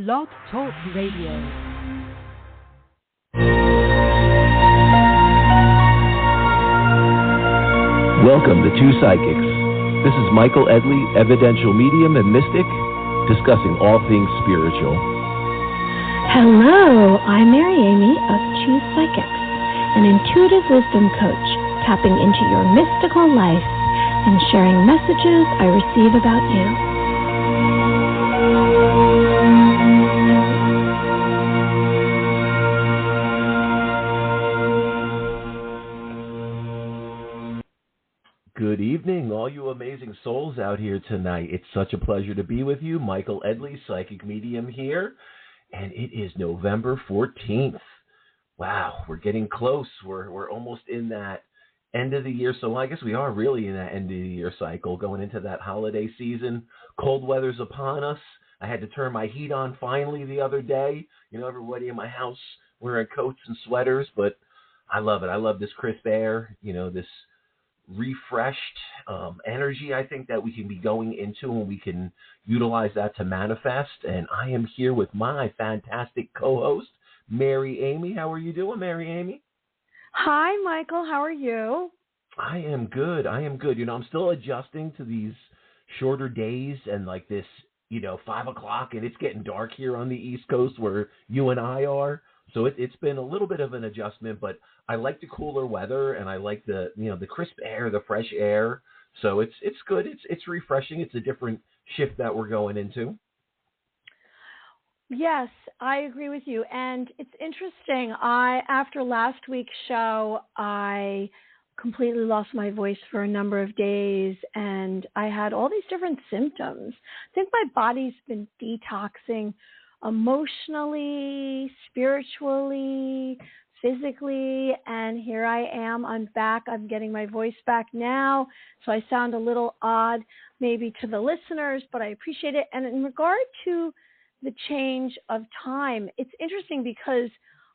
Blog Talk Radio. Welcome to Two Psychics. This is Michael Edley, evidential medium and mystic, discussing all things spiritual. Hello, I'm Mary Amy of Two Psychics, an intuitive wisdom coach, tapping into your mystical life and sharing messages I receive about you. Good evening, all you amazing souls out here tonight. It's such a pleasure to be with you. Michael Edley, psychic medium here, and it is November 14th. Wow, we're getting close. We're almost in that end of the year. So I guess we are really in that end of the year cycle, going into that holiday season. Cold weather's upon us. I had to turn my heat on finally the other day. You know, everybody in my house wearing coats and sweaters, but I love it. I love this crisp air, you know, this refreshed energy, I think, that we can be going into, and we can utilize that to manifest. And I am here with my fantastic co-host, Mary Amy. How are you doing, Mary Amy? Hi, Michael. How are you? I am good. You know, I'm still adjusting to these shorter days and like this, you know, 5 o'clock, and it's getting dark here on the East Coast where you and I are. So it's been a little bit of an adjustment, but I like the cooler weather, and I like the, you know, the crisp air, the fresh air. So it's good. It's refreshing. It's a different shift that we're going into. Yes, I agree with you. And it's interesting. After last week's show, I completely lost my voice for a number of days, and I had all these different symptoms. I think my body's been detoxing emotionally, spiritually, physically, and here I am. I'm back. I'm getting my voice back now, so I sound a little odd maybe to the listeners, but I appreciate it. And in regard to the change of time, it's interesting because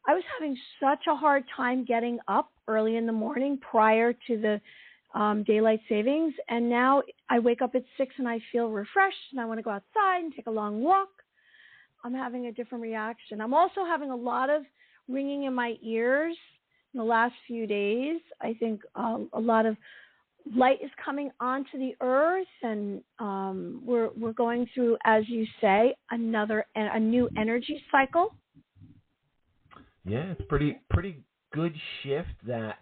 I was having such a hard time getting up early in the morning prior to the daylight savings, and now I wake up at 6 and I feel refreshed, and I want to go outside and take a long walk. I'm having a different reaction. I'm also having a lot of ringing in my ears in the last few days. I think a lot of light is coming onto the earth, and we're going through, as you say, a new energy cycle. Yeah, it's pretty good shift that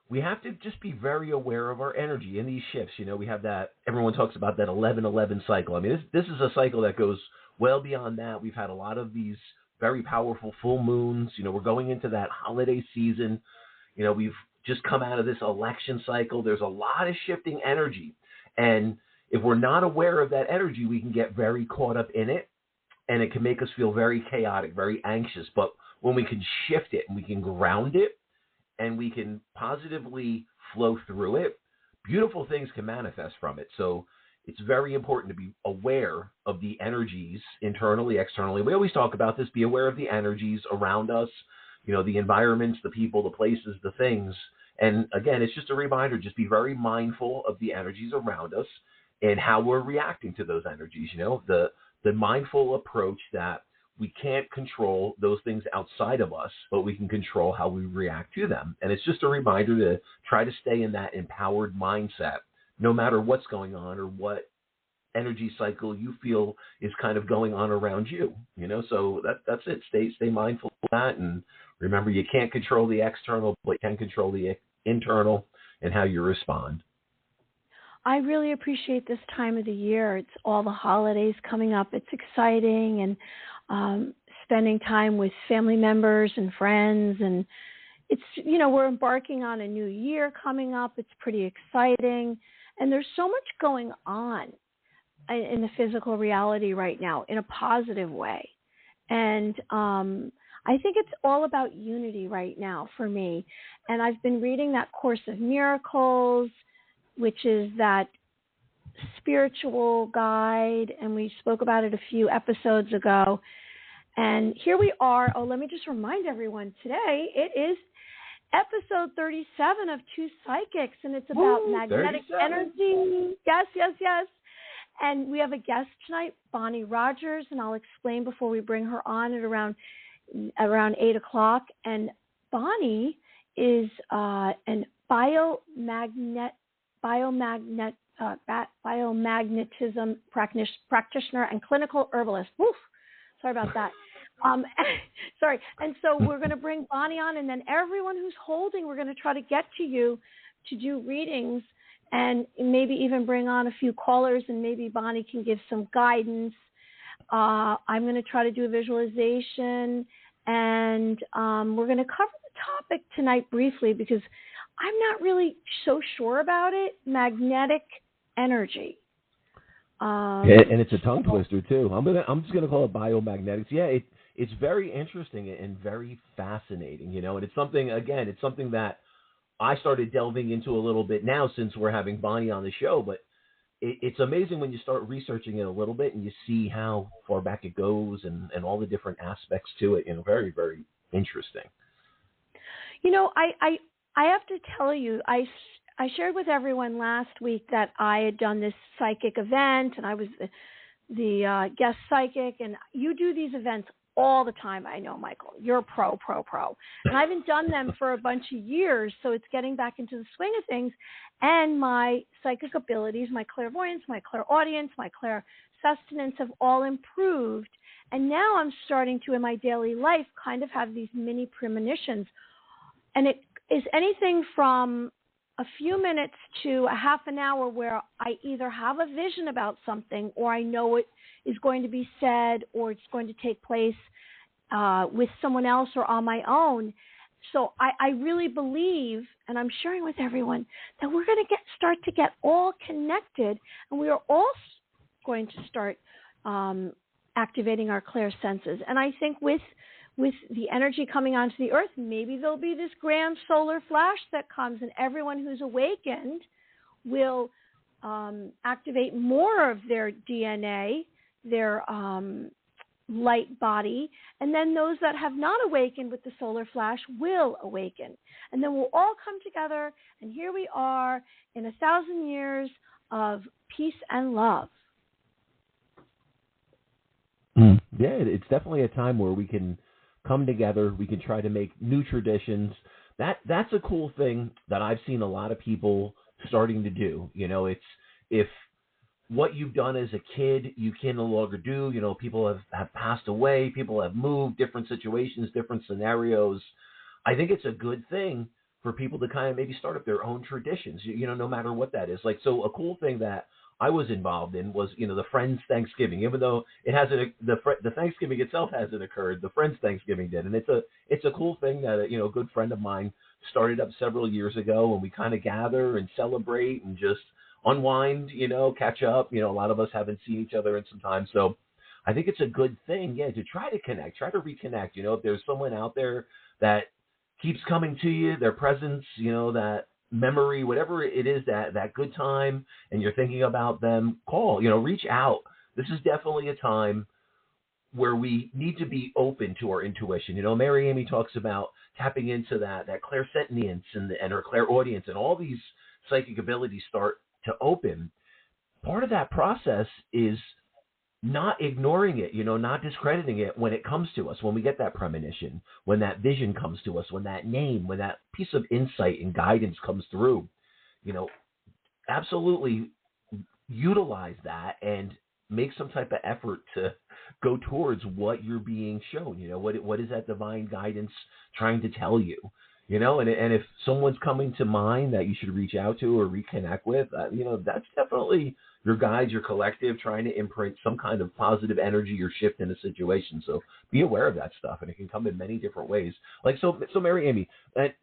we have to just be very aware of our energy in these shifts. You know, we have that, everyone talks about that 11-11 cycle. I mean, this is a cycle that goes well beyond that. We've had a lot of these very powerful full moons. You know, we're going into that holiday season. You know, we've just come out of this election cycle. There's a lot of shifting energy. And if we're not aware of that energy, we can get very caught up in it, and it can make us feel very chaotic, very anxious. But when we can shift it and we can ground it and we can positively flow through it, beautiful things can manifest from it. So it's very important to be aware of the energies internally, externally. We always talk about this, be aware of the energies around us, you know, the environments, the people, the places, the things. And again, it's just a reminder, just be very mindful of the energies around us and how we're reacting to those energies. You know, the mindful approach that we can't control those things outside of us, but we can control how we react to them. And it's just a reminder to try to stay in that empowered mindset, no matter what's going on or what energy cycle you feel is kind of going on around you, you know. So that's it. Stay mindful of that, and remember, you can't control the external, but you can control the internal and how you respond. I really appreciate this time of the year. It's all the holidays coming up. It's exciting, and spending time with family members and friends, and it's, you know, we're embarking on a new year coming up. It's pretty exciting. And there's so much going on in the physical reality right now in a positive way. And I think it's all about unity right now for me. And I've been reading that Course of Miracles, which is that spiritual guide, and we spoke about it a few episodes ago. And here we are. Oh, let me just remind everyone, today it is episode 37 of Two Psychics, and it's about magnetic 37. energy. Yes. And we have a guest tonight, Bonnie Rogers, and I'll explain before we bring her on at around 8 o'clock. And Bonnie is an biomagnetism practitioner and clinical herbalist. Woof, sorry about that. Sorry. And so we're going to bring Bonnie on, and then everyone who's holding, we're going to try to get to you to do readings, and maybe even bring on a few callers, and maybe Bonnie can give some guidance. I'm going to try to do a visualization, and we're going to cover the topic tonight briefly because I'm not really so sure about it. Magnetic energy. And it's a tongue twister too. I'm just gonna call it biomagnetics. Yeah, it's very interesting and very fascinating, and it's something that I started delving into a little bit now since we're having Bonnie on the show. But it's amazing when you start researching it a little bit and you see how far back it goes and all the different aspects to it. Very, very interesting. I have to tell you, I shared with everyone last week that I had done this psychic event, and I was the guest psychic, and you do these events all the time. I know, Michael, you're pro. And I haven't done them for a bunch of years, so it's getting back into the swing of things. And my psychic abilities, my clairvoyance, my clairaudience, my clairsustenance have all improved. And now I'm starting to, in my daily life, kind of have these mini premonitions. And it is anything from a few minutes to a half an hour where I either have a vision about something, or I know it is going to be said, or it's going to take place with someone else or on my own. So I really believe, and I'm sharing with everyone, that we're going to start to get all connected, and we are all going to start activating our clairsenses. And I think with the energy coming onto the earth, maybe there'll be this grand solar flash that comes, and everyone who's awakened will activate more of their DNA, their light body, and then those that have not awakened with the solar flash will awaken. And then we'll all come together, and here we are in 1,000 years of peace and love. Yeah, it's definitely a time where we can come together. We can try to make new traditions. That's a cool thing that I've seen a lot of people starting to do. It's if what you've done as a kid you can no longer do. People have passed away. People have moved, different situations, different scenarios. I think it's a good thing for people to kind of maybe start up their own traditions, no matter what that is. So a cool thing that I was involved in was, the Friends Thanksgiving. Even though it hasn't, the Thanksgiving itself hasn't occurred, the Friends Thanksgiving did, and it's a cool thing that a good friend of mine started up several years ago, and we kind of gather and celebrate and just unwind, catch up. A lot of us haven't seen each other in some time, so I think it's a good thing, to try to connect, try to reconnect. If there's someone out there that keeps coming to you, their presence, that memory, whatever it is, that good time, and you're thinking about them, call, reach out. This is definitely a time where we need to be open to our intuition. Mary Amy talks about tapping into that clairsentience and her clairaudience, and all these psychic abilities start to open. Part of that process is not ignoring it, not discrediting it when it comes to us, when we get that premonition, when that vision comes to us, when that name, when that piece of insight and guidance comes through. Absolutely utilize that and make some type of effort to go towards what you're being shown. What is that divine guidance trying to tell you? And if someone's coming to mind that you should reach out to or reconnect with, that's definitely your guides, your collective, trying to imprint some kind of positive energy or shift in a situation. So be aware of that stuff, and it can come in many different ways. So Mary Amy,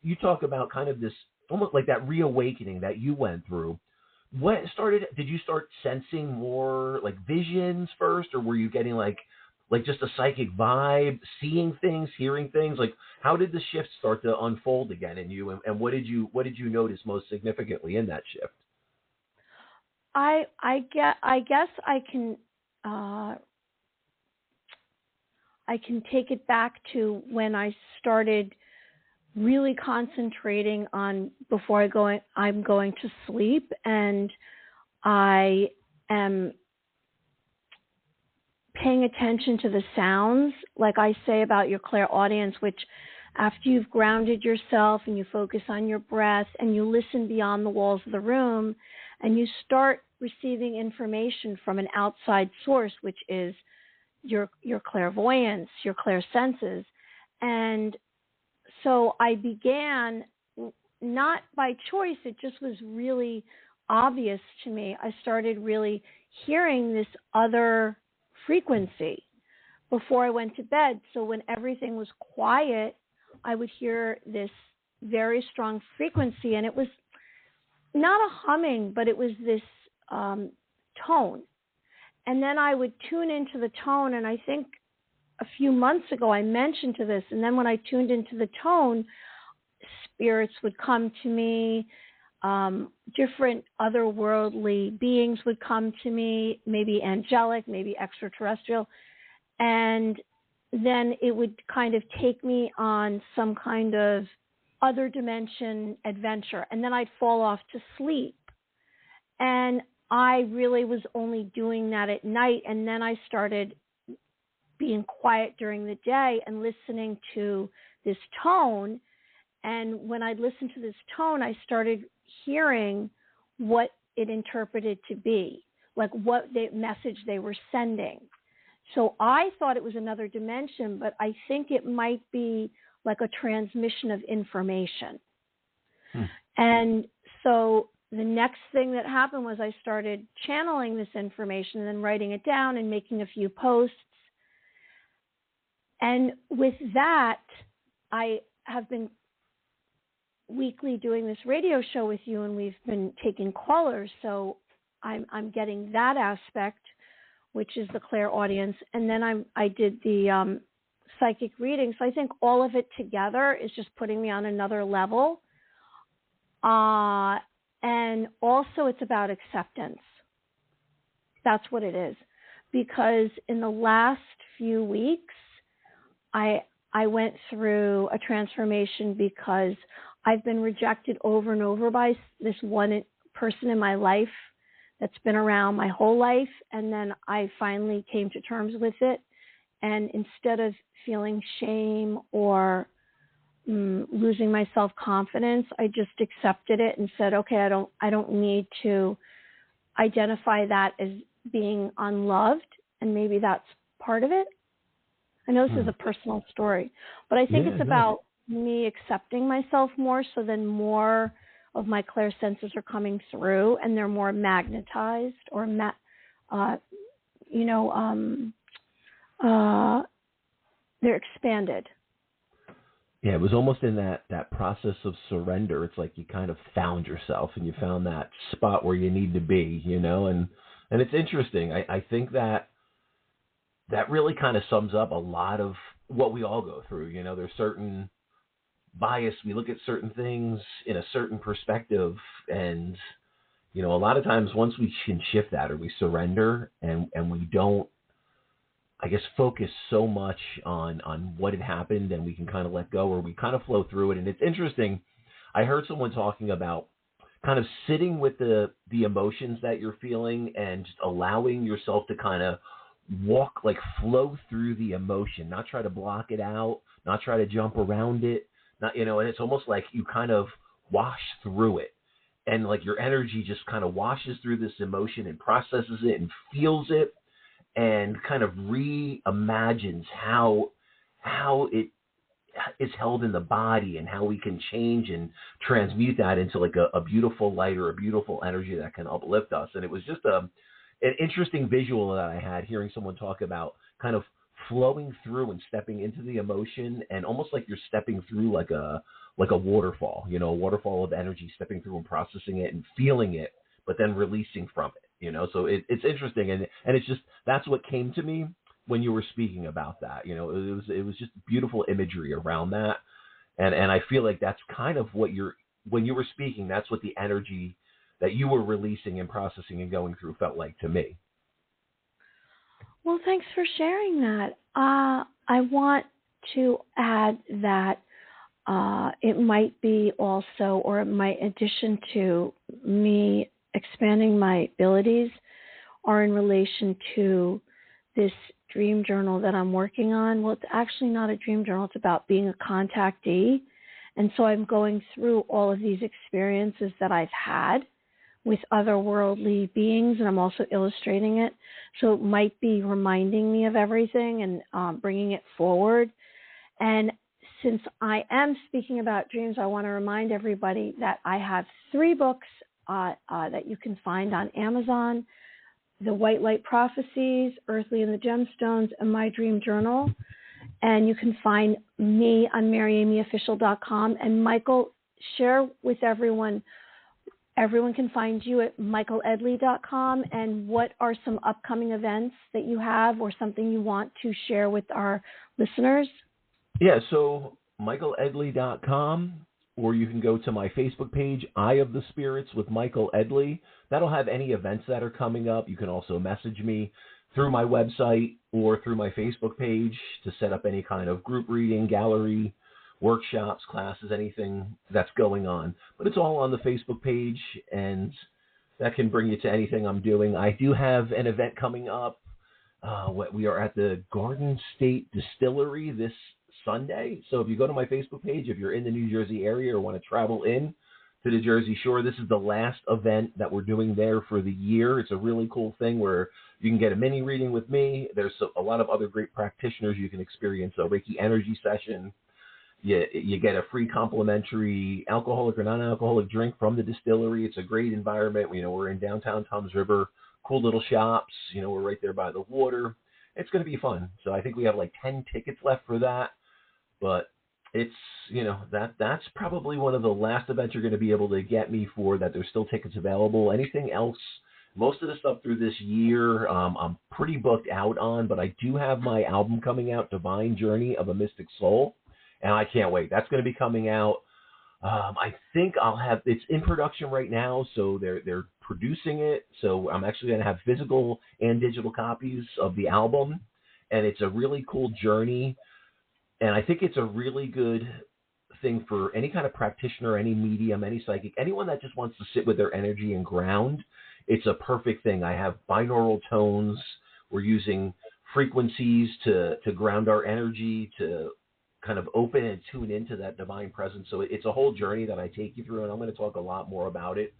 you talk about kind of this, almost like that reawakening that you went through. Did you start sensing more like visions first, or were you getting like just a psychic vibe, seeing things, hearing things? Like, how did the shift start to unfold again in you, and what did you notice most significantly in that shift? I guess I can take it back to when I started really concentrating on before I'm going to sleep, and I am paying attention to the sounds, like I say about your clairaudience, which after you've grounded yourself and you focus on your breath and you listen beyond the walls of the room and you start receiving information from an outside source, which is your clairvoyance, your clairsenses. And so I began, not by choice, it just was really obvious to me. I started really hearing this other frequency before I went to bed. So when everything was quiet, I would hear this very strong frequency, and it was not a humming, but it was this tone. And then I would tune into the tone, and I think a few months ago I mentioned to this, and then when I tuned into the tone, spirits would come to me, different otherworldly beings would come to me, maybe angelic, maybe extraterrestrial, and then it would kind of take me on some kind of other dimension adventure, and then I'd fall off to sleep. And I really was only doing that at night, and then I started being quiet during the day and listening to this tone. And when I'd listen to this tone, I started hearing what it interpreted to be, like what the message they were sending. So I thought it was another dimension, but I think it might be like a transmission of information. And so the next thing that happened was I started channeling this information and then writing it down and making a few posts. And with that, I have been weekly doing this radio show with you, and we've been taking callers. So I'm getting that aspect, which is the clairaudience. And then I did the psychic reading. So I think all of it together is just putting me on another level. And also it's about acceptance. That's what it is. Because in the last few weeks, I went through a transformation because I've been rejected over and over by this one person in my life that's been around my whole life. And then I finally came to terms with it. And instead of feeling shame or losing my self-confidence, I just accepted it and said, okay, I don't need to identify that as being unloved. And maybe that's part of it. I know this is a personal story, but I think it's about me accepting myself more, so then more of my clairsenses are coming through and they're more magnetized or they're expanded. Yeah, it was almost in that process of surrender. It's like you kind of found yourself and you found that spot where you need to be, and it's interesting. I think that really kind of sums up a lot of what we all go through. There's certain bias. We look at certain things in a certain perspective, and a lot of times once we can shift that or we surrender and we don't, I guess, focus so much on what had happened, and we can kind of let go, or we kind of flow through it. And it's interesting. I heard someone talking about kind of sitting with the emotions that you're feeling and just allowing yourself to kind of walk, like flow through the emotion, not try to block it out, not try to jump around it, not, and it's almost like you kind of wash through it. And like your energy just kind of washes through this emotion and processes it and feels it, and kind of reimagines how it is held in the body and how we can change and transmute that into like a beautiful light or a beautiful energy that can uplift us. And it was just an interesting visual that I had hearing someone talk about kind of flowing through and stepping into the emotion, and almost like you're stepping through like a waterfall, a waterfall of energy, stepping through and processing it and feeling it, but then releasing from it. So it's interesting, and it's just, that's what came to me when you were speaking about that. It was just beautiful imagery around that, and I feel like that's kind of what when you were speaking, that's what the energy that you were releasing and processing and going through felt like to me. Well, thanks for sharing that. I want to add that it might be also, or it might, in addition to me expanding my abilities, are in relation to this dream journal that I'm working on. Well, it's actually not a dream journal. It's about being a contactee. And so I'm going through all of these experiences that I've had with otherworldly beings, and I'm also illustrating it. So it might be reminding me of everything and bringing it forward. And since I am speaking about dreams, I want to remind everybody that I have 3 books that you can find on Amazon: The White Light Prophecies, Earthly and the Gemstones, and My Dream Journal. And you can find me on MaryAmyOfficial.com. And Michael, share with everyone. Everyone can find you at michaeledley.com. And what are some upcoming events that you have or something you want to share with our listeners? Yeah, so michaeledley.com, or you can go to my Facebook page, Eye of the Spirits with Michael Edley. That'll have any events that are coming up. You can also message me through my website or through my Facebook page to set up any kind of group reading, gallery, workshops, classes, anything that's going on. But it's all on the Facebook page, and that can bring you to anything I'm doing. I do have an event coming up. We are at the Garden State Distillery this Sunday. So if you go to my Facebook page, if you're in the New Jersey area or want to travel in to the Jersey Shore, this is the last event that we're doing there for the year. It's a really cool thing where you can get a mini reading with me. There's a lot of other great practitioners you can experience a Reiki energy session. You get a free complimentary alcoholic or non-alcoholic drink from the distillery. It's a great environment. We're in downtown Toms River, cool little shops. We're right there by the water. It's going to be fun. So I think we have like 10 tickets left for that. But it's, that's probably one of the last events you're going to be able to get me for, that there's still tickets available. Anything else, most of the stuff through this year, I'm pretty booked out on, but I do have my album coming out, Divine Journey of a Mystic Soul, and I can't wait. That's going to be coming out. I think it's in production right now, so they're producing it. So I'm actually going to have physical and digital copies of the album, and it's a really cool journey. And I think it's a really good thing for any kind of practitioner, any medium, any psychic, anyone that just wants to sit with their energy and ground. It's a perfect thing. I have binaural tones. We're using frequencies to ground our energy, to kind of open and tune into that divine presence. So it's a whole journey that I take you through, and I'm going to talk a lot more about it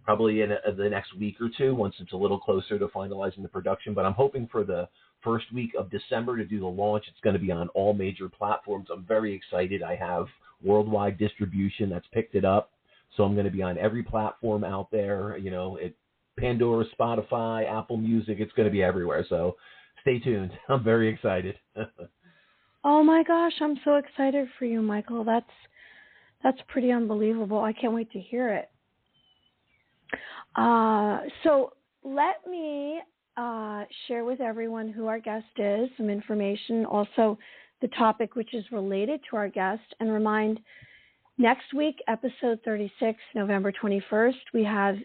probably in the next week or two once it's a little closer to finalizing the production. But I'm hoping for the first week of December to do the launch. It's going to be on all major platforms. I'm very excited. I have worldwide distribution that's picked it up. So I'm going to be on every platform out there, Pandora, Spotify, Apple Music. It's going to be everywhere. So stay tuned. I'm very excited. Oh my gosh, I'm so excited for you, Michael. That's pretty unbelievable. I can't wait to hear it. So let me share with everyone who our guest is, some information, also the topic which is related to our guest, and remind next week, episode 36, November 21st, we have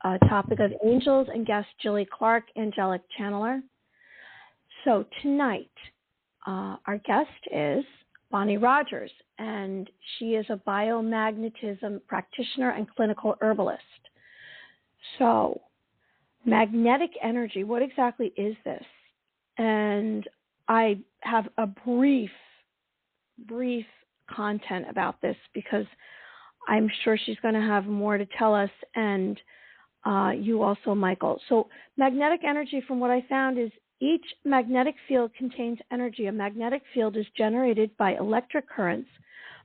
a topic of angels and guest Jilly Clark, angelic channeler. So tonight, our guest is Bonnie Rogers, and she is a biomagnetism practitioner and clinical herbalist. So, magnetic energy, what exactly is this? And I have a brief content about this because I'm sure she's going to have more to tell us, and you also, Michael. So magnetic energy, from what I found, is each magnetic field contains energy. A magnetic field is generated by electric currents.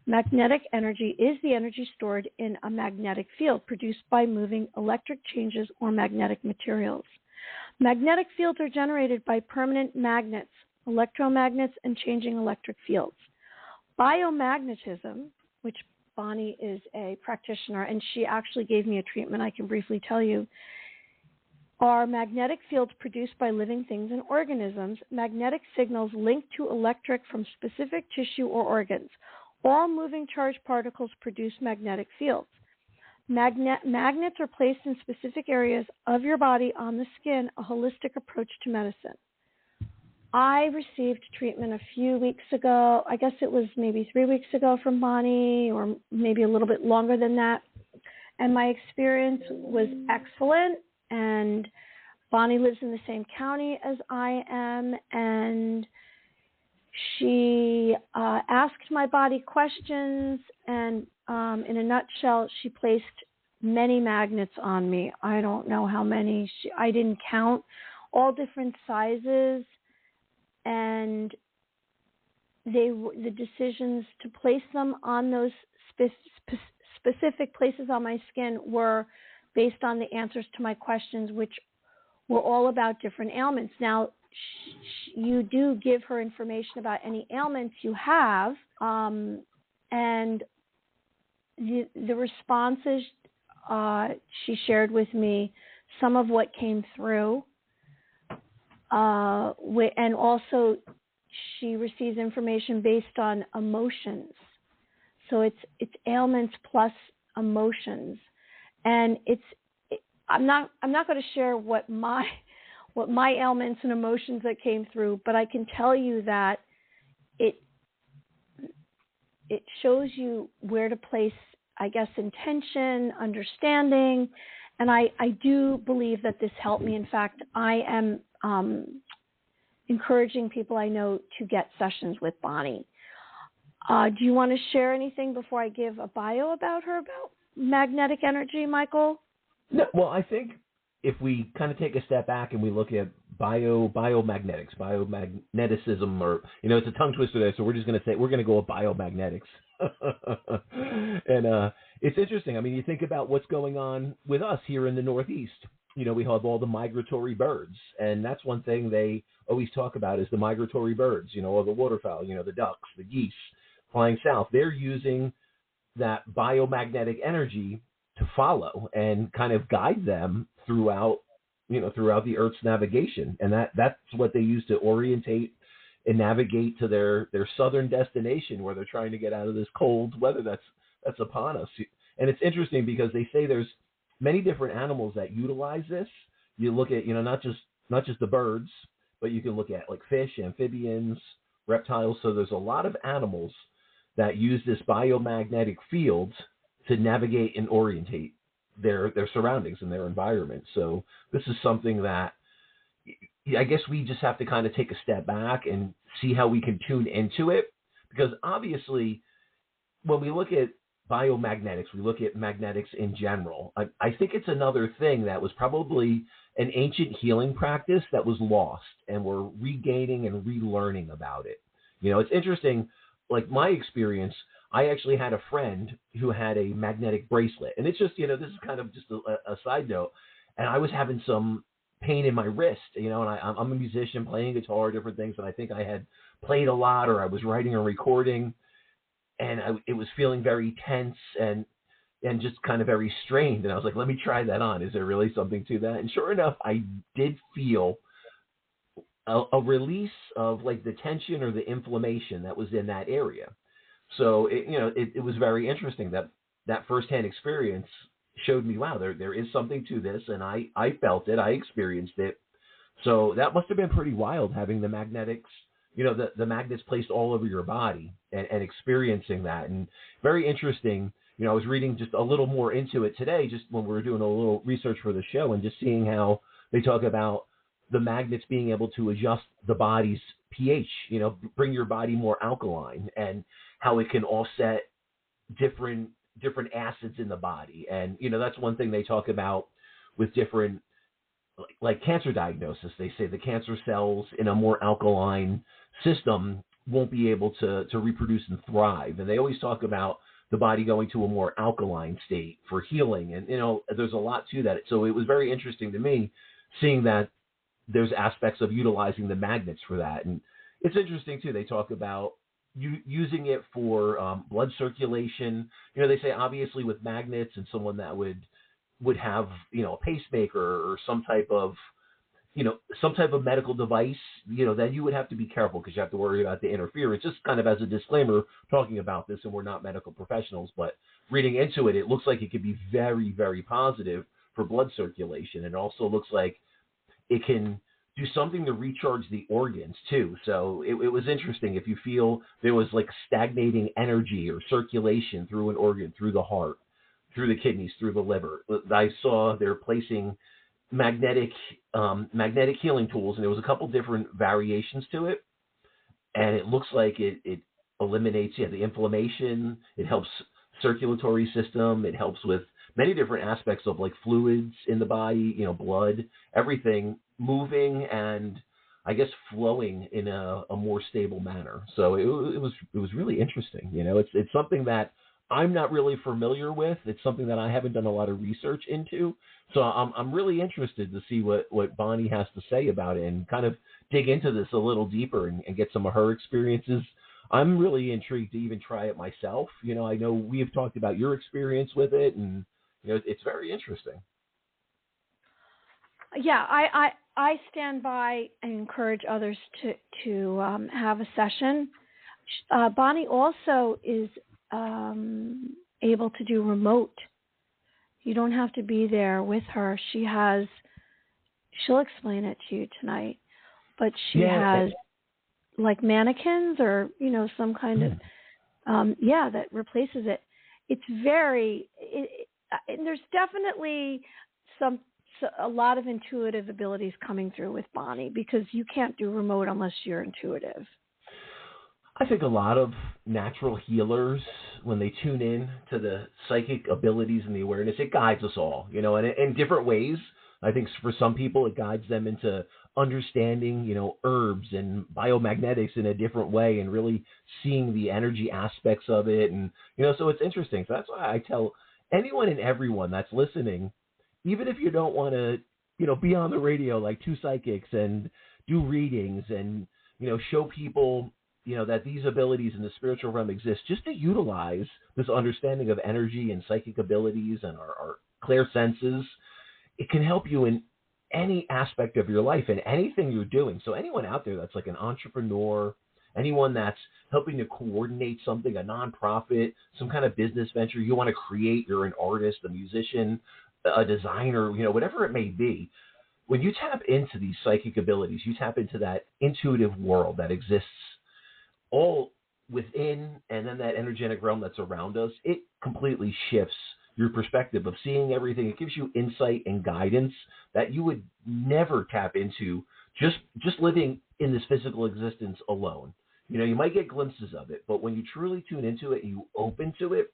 Magnetic energy is the energy stored in a magnetic field produced by moving electric changes or magnetic materials. Magnetic fields are generated by permanent magnets, electromagnets, and changing electric fields. Biomagnetism, which Bonnie is a practitioner, and she actually gave me a treatment I can briefly tell you, are magnetic fields produced by living things and organisms. Magnetic signals linked to electric from specific tissue or organs. All moving charged particles produce magnetic fields. Magnets are placed in specific areas of your body on the skin, a holistic approach to medicine. I received treatment a few weeks ago. I guess it was maybe 3 weeks ago from Bonnie, or maybe a little bit longer than that. And my experience was excellent. And Bonnie lives in the same county as I am, and she asked my body questions, and in a nutshell, she placed many magnets on me. I don't know how many. I didn't count. All different sizes, and the decisions to place them on those specific places on my skin were based on the answers to my questions, which were all about different ailments. Now, you do give her information about any ailments you have, and the responses she shared with me, some of what came through, and also she receives information based on emotions. So it's ailments plus emotions, and I'm not going to share what my ailments and emotions that came through, but I can tell you that it shows you where to place, I guess, intention, understanding, and I do believe that this helped me. In fact, I am encouraging people I know to get sessions with Bonnie. Do you want to share anything before I give a bio about her, about magnetic energy, Michael? No, well, I think if we kind of take a step back and we look at biomagnetism, or, it's a tongue twister there, so we're just going to say, we're going to go with biomagnetics. And it's interesting. I mean, you think about what's going on with us here in the Northeast. We have all the migratory birds, and that's one thing they always talk about is the migratory birds, all the waterfowl, the ducks, the geese flying south. They're using that biomagnetic energy to follow and kind of guide them throughout the Earth's navigation. And that's what they use to orientate and navigate to their southern destination, where they're trying to get out of this cold weather that's upon us. And it's interesting because they say there's many different animals that utilize this. You look at, not just the birds, but you can look at like fish, amphibians, reptiles. So there's a lot of animals that use this biomagnetic field to navigate and orientate their surroundings and their environment. So this is something that I guess we just have to kind of take a step back and see how we can tune into it, because obviously when we look at biomagnetics, we look at magnetics in general. I think it's another thing that was probably an ancient healing practice that was lost, and we're regaining and relearning about it. It's interesting, like my experience, I actually had a friend who had a magnetic bracelet, and it's just, this is kind of just a side note, and I was having some pain in my wrist, and I'm a musician playing guitar, different things, and I think I had played a lot, or I was writing or recording, and it was feeling very tense and just kind of very strained. And I was like, let me try that on. Is there really something to that? And sure enough, I did feel a release of like the tension or the inflammation that was in that area. So it was very interesting that firsthand experience showed me, wow, there is something to this. And I felt it, I experienced it. So that must've been pretty wild, having the magnetics, the magnets placed all over your body and experiencing that. And very interesting. I was reading just a little more into it today, just when we were doing a little research for the show, and just seeing how they talk about the magnets being able to adjust the body's pH, bring your body more alkaline, and how it can offset different acids in the body. And, that's one thing they talk about with different, like cancer diagnosis. They say the cancer cells in a more alkaline system won't be able to reproduce and thrive. And they always talk about the body going to a more alkaline state for healing. And, there's a lot to that. So it was very interesting to me seeing that there's aspects of utilizing the magnets for that. And it's interesting too. They talk about using it for blood circulation. They say obviously with magnets, and someone that would have, a pacemaker or some type of medical device, that you would have to be careful, because you have to worry about the interference. Just kind of as a disclaimer talking about this, and we're not medical professionals, but reading into it, it looks like it could be very, very positive for blood circulation. It also looks like it can do something to recharge the organs too. So it was interesting. If you feel there was like stagnating energy or circulation through an organ, through the heart, through the kidneys, through the liver, I saw they're placing magnetic healing tools, and there was a couple different variations to it. And it looks like it eliminates the inflammation. It helps circulatory system. It helps with many different aspects of like fluids in the body, blood, everything moving and I guess flowing in a more stable manner. So it was really interesting. It's something that I'm not really familiar with. It's something that I haven't done a lot of research into. So I'm really interested to see what Bonnie has to say about it and kind of dig into this a little deeper and get some of her experiences. I'm really intrigued to even try it myself. I know we have talked about your experience with it, and it's very interesting. Yeah, I stand by and encourage others to have a session. Bonnie also is able to do remote. You don't have to be there with her. She'll explain it to you tonight, but she has like mannequins or, some kind of, that replaces it. It's there's definitely a lot of intuitive abilities coming through with Bonnie because you can't do remote unless you're intuitive. I think a lot of natural healers, when they tune in to the psychic abilities and the awareness, it guides us all, and in different ways. I think for some people, it guides them into understanding, herbs and biomagnetics in a different way and really seeing the energy aspects of it. And, so it's interesting. So that's why I tell anyone and everyone that's listening, even if you don't want to, be on the radio like two psychics and do readings and, show people, that these abilities in the spiritual realm exist, just to utilize this understanding of energy and psychic abilities and our clear senses, it can help you in any aspect of your life and anything you're doing. So anyone out there that's like an entrepreneur, anyone that's helping to coordinate something, a nonprofit, some kind of business venture you want to create, you're an artist, a musician, a designer, whatever it may be, when you tap into these psychic abilities, you tap into that intuitive world that exists all within and then that energetic realm that's around us, it completely shifts your perspective of seeing everything. It gives you insight and guidance that you would never tap into just living in this physical existence alone. You might get glimpses of it, but when you truly tune into it and you open to it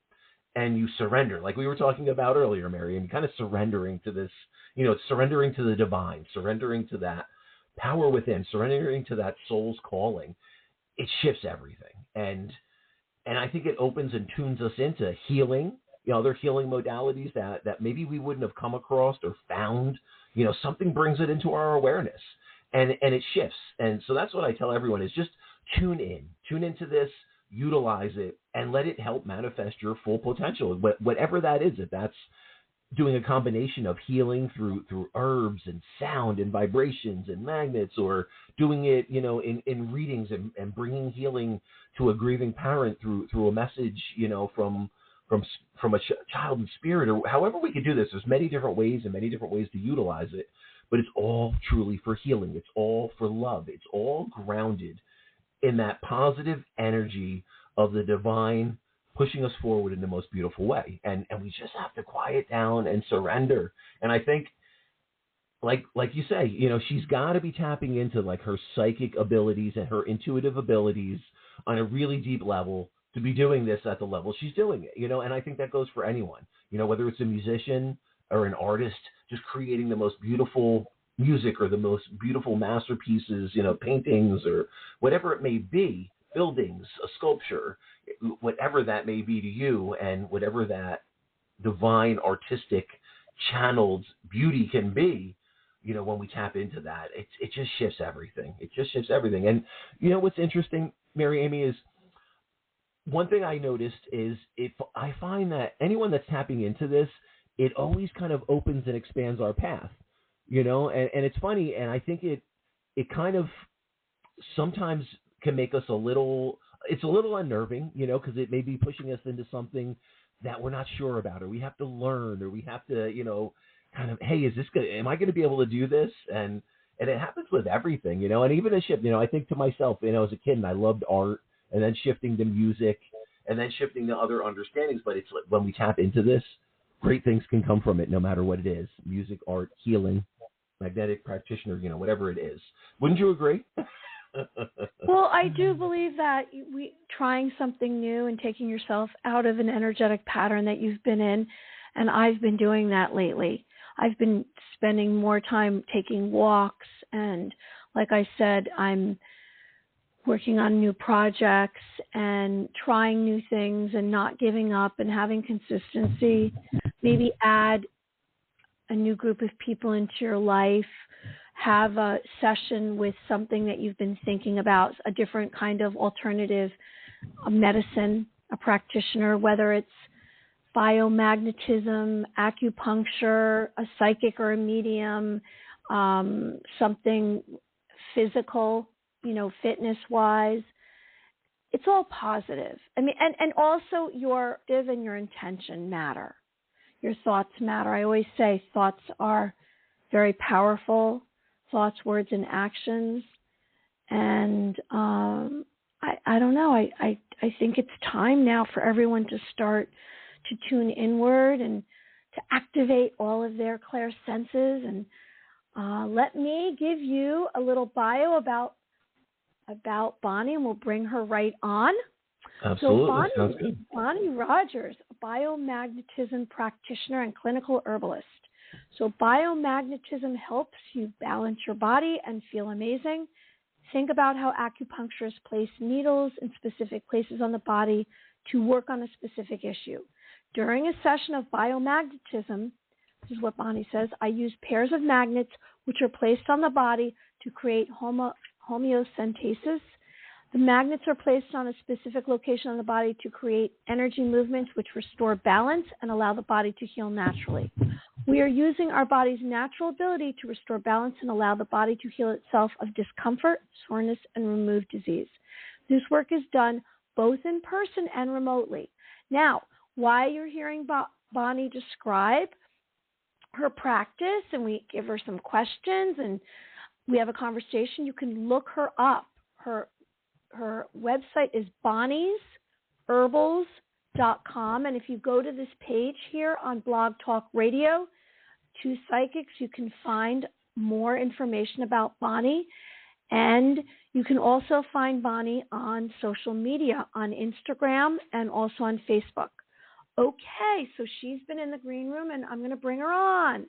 and you surrender, like we were talking about earlier, Mary, and kind of surrendering to this, surrendering to the divine, surrendering to that power within, surrendering to that soul's calling, it shifts everything. And I think it opens and tunes us into healing, other healing modalities that maybe we wouldn't have come across or found. Something brings it into our awareness and it shifts. And so that's what I tell everyone is just tune into this, utilize it, and let it help manifest your full potential, whatever that is. If that's doing a combination of healing through herbs and sound and vibrations and magnets, or doing it, in readings and bringing healing to a grieving parent through a message, from a child in spirit, or however we could do this. There's many different ways to utilize it, but it's all truly for healing. It's all for love. It's all grounded in that positive energy of the divine pushing us forward in the most beautiful way. And we just have to quiet down and surrender. And I think, like you say, she's got to be tapping into like her psychic abilities and her intuitive abilities on a really deep level to be doing this at the level she's doing it, and I think that goes for anyone, whether it's a musician or an artist, just creating the most beautiful music or the most beautiful masterpieces, paintings or whatever it may be, buildings, a sculpture, whatever that may be to you, and whatever that divine artistic channeled beauty can be, when we tap into that, it just shifts everything. It just shifts everything. And what's interesting, Mary Amy, is one thing I noticed is if I find that anyone that's tapping into this, it always kind of opens and expands our path, and it's funny. And I think it kind of sometimes can make us it's a little unnerving, because it may be pushing us into something that we're not sure about, or we have to learn, or we have to, kind of, hey, am I going to be able to do this? And it happens with everything, and even a shift, I think to myself, as a kid, and I loved art, and then shifting to music, and then shifting to other understandings. But it's like when we tap into this, great things can come from it, no matter what it is: music, art, healing, Biomagnetic Practitioner, whatever it is. Wouldn't you agree? Well, I do believe that trying something new and taking yourself out of an energetic pattern that you've been in, and I've been doing that lately. I've been spending more time taking walks, and like I said, I'm working on new projects and trying new things and not giving up and having consistency. Maybe add a new group of people into your life. Have a session with something that you've been thinking about, a different kind of alternative medicine, a practitioner, whether it's biomagnetism, acupuncture, a psychic or a medium, something physical, fitness-wise. It's all positive. I mean, and also your intention matter. Your thoughts matter. I always say thoughts are very powerful. Thoughts, words, and actions. And I don't know. I think it's time now for everyone to start to tune inward and to activate all of their clairsenses. And let me give you a little bio about Bonnie, and we'll bring her right on. Absolutely. So Sounds good. Bonnie Rogers, a biomagnetism practitioner and clinical herbalist. So biomagnetism helps you balance your body and feel amazing. Think about how acupuncturists place needles in specific places on the body to work on a specific issue. During a session of biomagnetism, this is what Bonnie says, I use pairs of magnets which are placed on the body to create homeostasis. The magnets are placed on a specific location on the body to create energy movements which restore balance and allow the body to heal naturally. We are using our body's natural ability to restore balance and allow the body to heal itself of discomfort, soreness, and remove disease. This work is done both in person and remotely. Now, while you're hearing Bonnie describe her practice, and we give her some questions and we have a conversation, you can look her up. Her website is bonniesherbals.com, and if you go to this page here on Blog Talk Radio, Two Psychics, you can find more information about Bonnie, and you can also find Bonnie on social media, on Instagram and also on Facebook. Okay, so she's been in the green room, and I'm going to bring her on.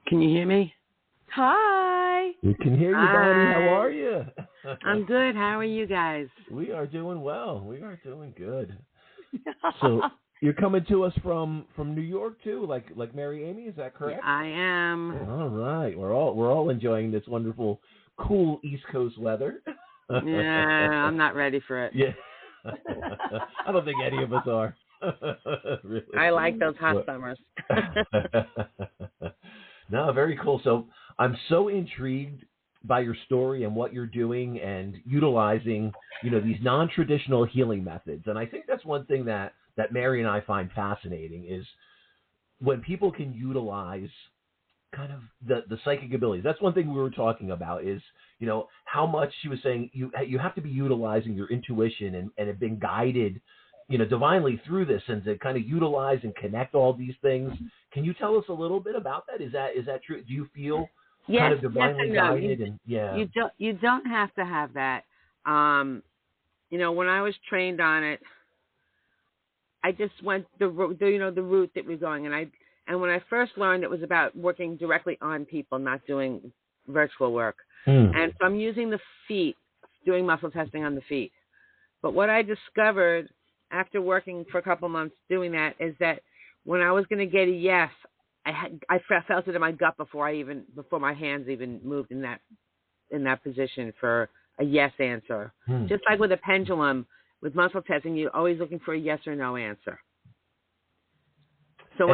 Can you hear me? Hi. We can hear you, Bonnie. How are you? I'm good. How are you guys? We are doing well. We are doing good. So you're coming to us from New York too, like Mary Amy, is that correct? I am. All right. We're all enjoying this wonderful, cool East Coast weather. Yeah, I'm not ready for it. Yeah. I don't think any of us are. Really. I like those hot summers. No, very cool. So I'm so intrigued by your story and what you're doing and utilizing, these non-traditional healing methods. And I think that's one thing that Mary and I find fascinating is when people can utilize kind of the psychic abilities. That's one thing we were talking about is, how much she was saying you have to be utilizing your intuition and have been guided, divinely through this and to kind of utilize and connect all these things. Can you tell us a little bit about that? Is that true? Do you feel kind of divinely guided? You don't have to have that. When I was trained on it, I just went the route that we're going. And when I first learned, it was about working directly on people, not doing virtual work. And so I'm using the feet, doing muscle testing on the feet. But what I discovered after working for a couple months doing that is that when I was going to get a yes, I felt it in my gut before my hands even moved in that position for a yes answer. Just like with a pendulum, with muscle testing, you're always looking for a yes or no answer. So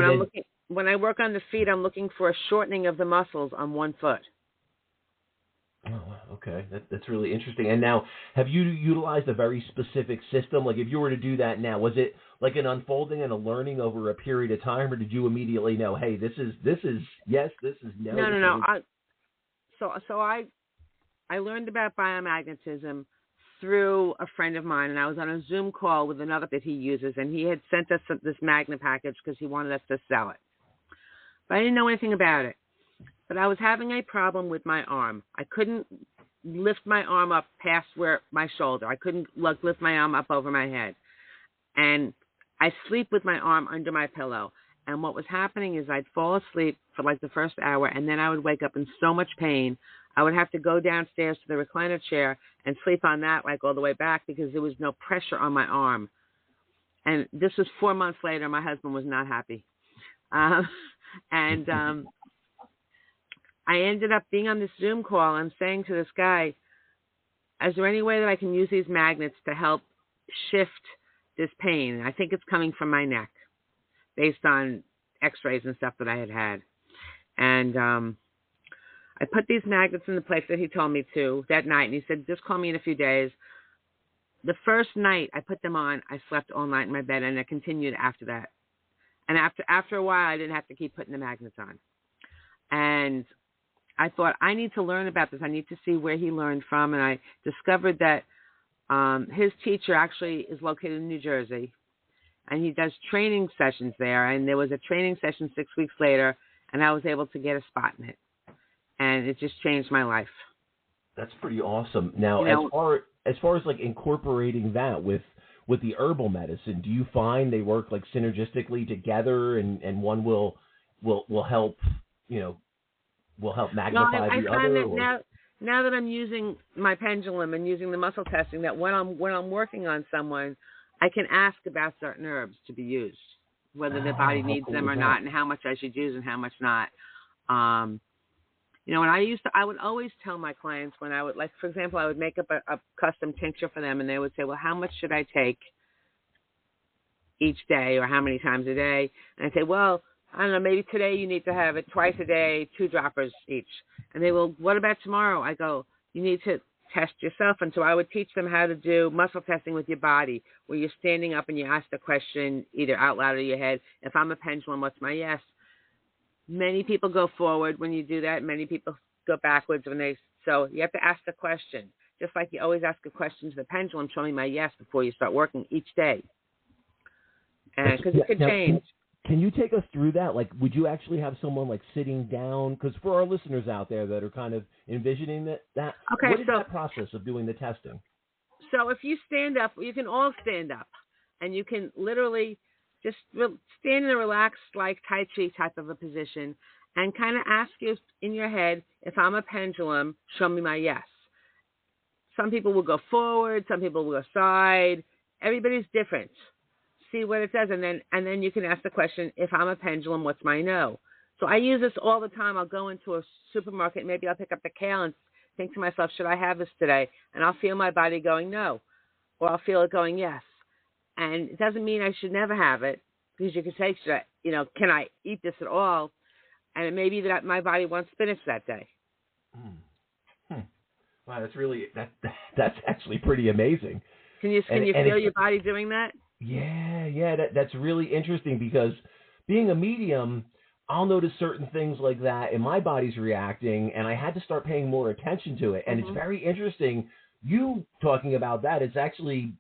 when I work on the feet, I'm looking for a shortening of the muscles on one foot. Oh, okay. That's really interesting. And now, have you utilized a very specific system? Like if you were to do that now, was it like an unfolding and a learning over a period of time, or did you immediately know, hey, this is yes, this is no? No. I learned about biomagnetism through a friend of mine, and I was on a Zoom call with another that he uses, and he had sent us this magnet package because he wanted us to sell it. but I didn't know anything about it. But I was having a problem with my arm. I couldn't lift my arm up past my shoulder. I couldn't lift my arm up over my head. And I sleep with my arm under my pillow. And what was happening is I'd fall asleep for like the first hour, and then I would wake up in so much pain. I would have to go downstairs to the recliner chair and sleep on that like all the way back because there was no pressure on my arm. And this was 4 months later. My husband was not happy. I ended up being on this Zoom call and saying to this guy, is there any way that I can use these magnets to help shift this pain? I think it's coming from my neck based on x-rays and stuff that I had. And I put these magnets in the place that he told me to that night, and he said, just call me in a few days. The first night I put them on, I slept all night in my bed, and it continued after that. And after a while, I didn't have to keep putting the magnets on. And I thought, I need to learn about this. I need to see where he learned from. And I discovered that his teacher actually is located in New Jersey, and he does training sessions there. And there was a training session 6 weeks later, and I was able to get a spot in it. And it just changed my life. That's pretty awesome. Now, as far as like incorporating that with the herbal medicine, do you find they work like synergistically together, and one will help, will help magnify the other? I find that now that I'm using my pendulum and using the muscle testing, that when I'm working on someone, I can ask about certain herbs to be used, whether their body needs them or not, and how much I should use and how much not. When I would always tell my clients when I would, like, for example, I would make up a custom tincture for them, and they would say, well, how much should I take each day, or how many times a day? And I'd say, well, I don't know, maybe today you need to have it twice a day, 2 droppers each. And they will, what about tomorrow? I go, you need to test yourself. And so I would teach them how to do muscle testing with your body, where you're standing up and you ask the question either out loud or your head. If I'm a pendulum, what's my yes? Many people go forward when you do that. Many people go backwards so you have to ask the question. Just like you always ask a question to the pendulum, show me my yes before you start working each day. And because it could change. Can you take us through that? Like, would you actually have someone like sitting down? Because for our listeners out there that are kind of envisioning that okay, what is that process of doing the testing? So if you stand up, you can all stand up, and you can literally just stand in a relaxed, like Tai Chi type of a position, and kind of ask you in your head, if I'm a pendulum, show me my yes. Some people will go forward, some people will go side. Everybody's different. See what it does, and then you can ask the question, if I'm a pendulum, what's my no? So I use this all the time. I'll go into a supermarket, maybe I'll pick up the kale and think to myself, should I have this today? And I'll feel my body going no, or I'll feel it going yes. And it doesn't mean I should never have it, because you can say, can I eat this at all? And it may be that my body wants spinach that day. Wow, that's actually pretty amazing. Can you feel your body doing that? Yeah, that's really interesting, because being a medium, I'll notice certain things like that, and my body's reacting, and I had to start paying more attention to it. And It's very interesting. You talking about that, it's actually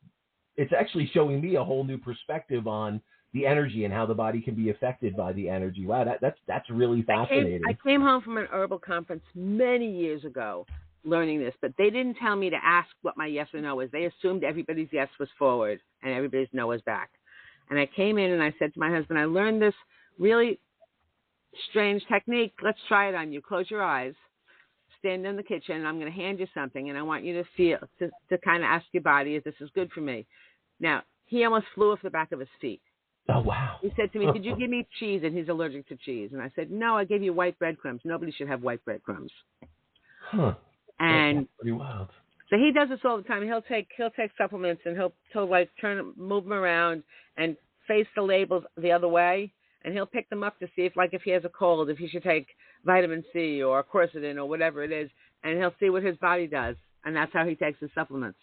showing me a whole new perspective on the energy and how the body can be affected by the energy. Wow, that's really fascinating. I came home from an herbal conference many years ago learning this, but they didn't tell me to ask what my yes or no was. They assumed everybody's yes was forward and everybody's no was back. And I came in and I said to my husband, I learned this really strange technique. Let's try it on you. Close your eyes. Stand in the kitchen, and I'm going to hand you something, and I want you to feel, to kind of ask your body if this is good for me. Now, he almost flew off the back of his feet. Oh, wow. He said to me, did you give me cheese? And he's allergic to cheese. And I said, no, I gave you white breadcrumbs. Nobody should have white breadcrumbs. Huh. And that's pretty wild. So he does this all the time. He'll take supplements, and he'll like move them around and face the labels the other way, and he'll pick them up to see if he has a cold, if he should take vitamin C or quercetin or whatever it is, and he'll see what his body does, and that's how he takes his supplements.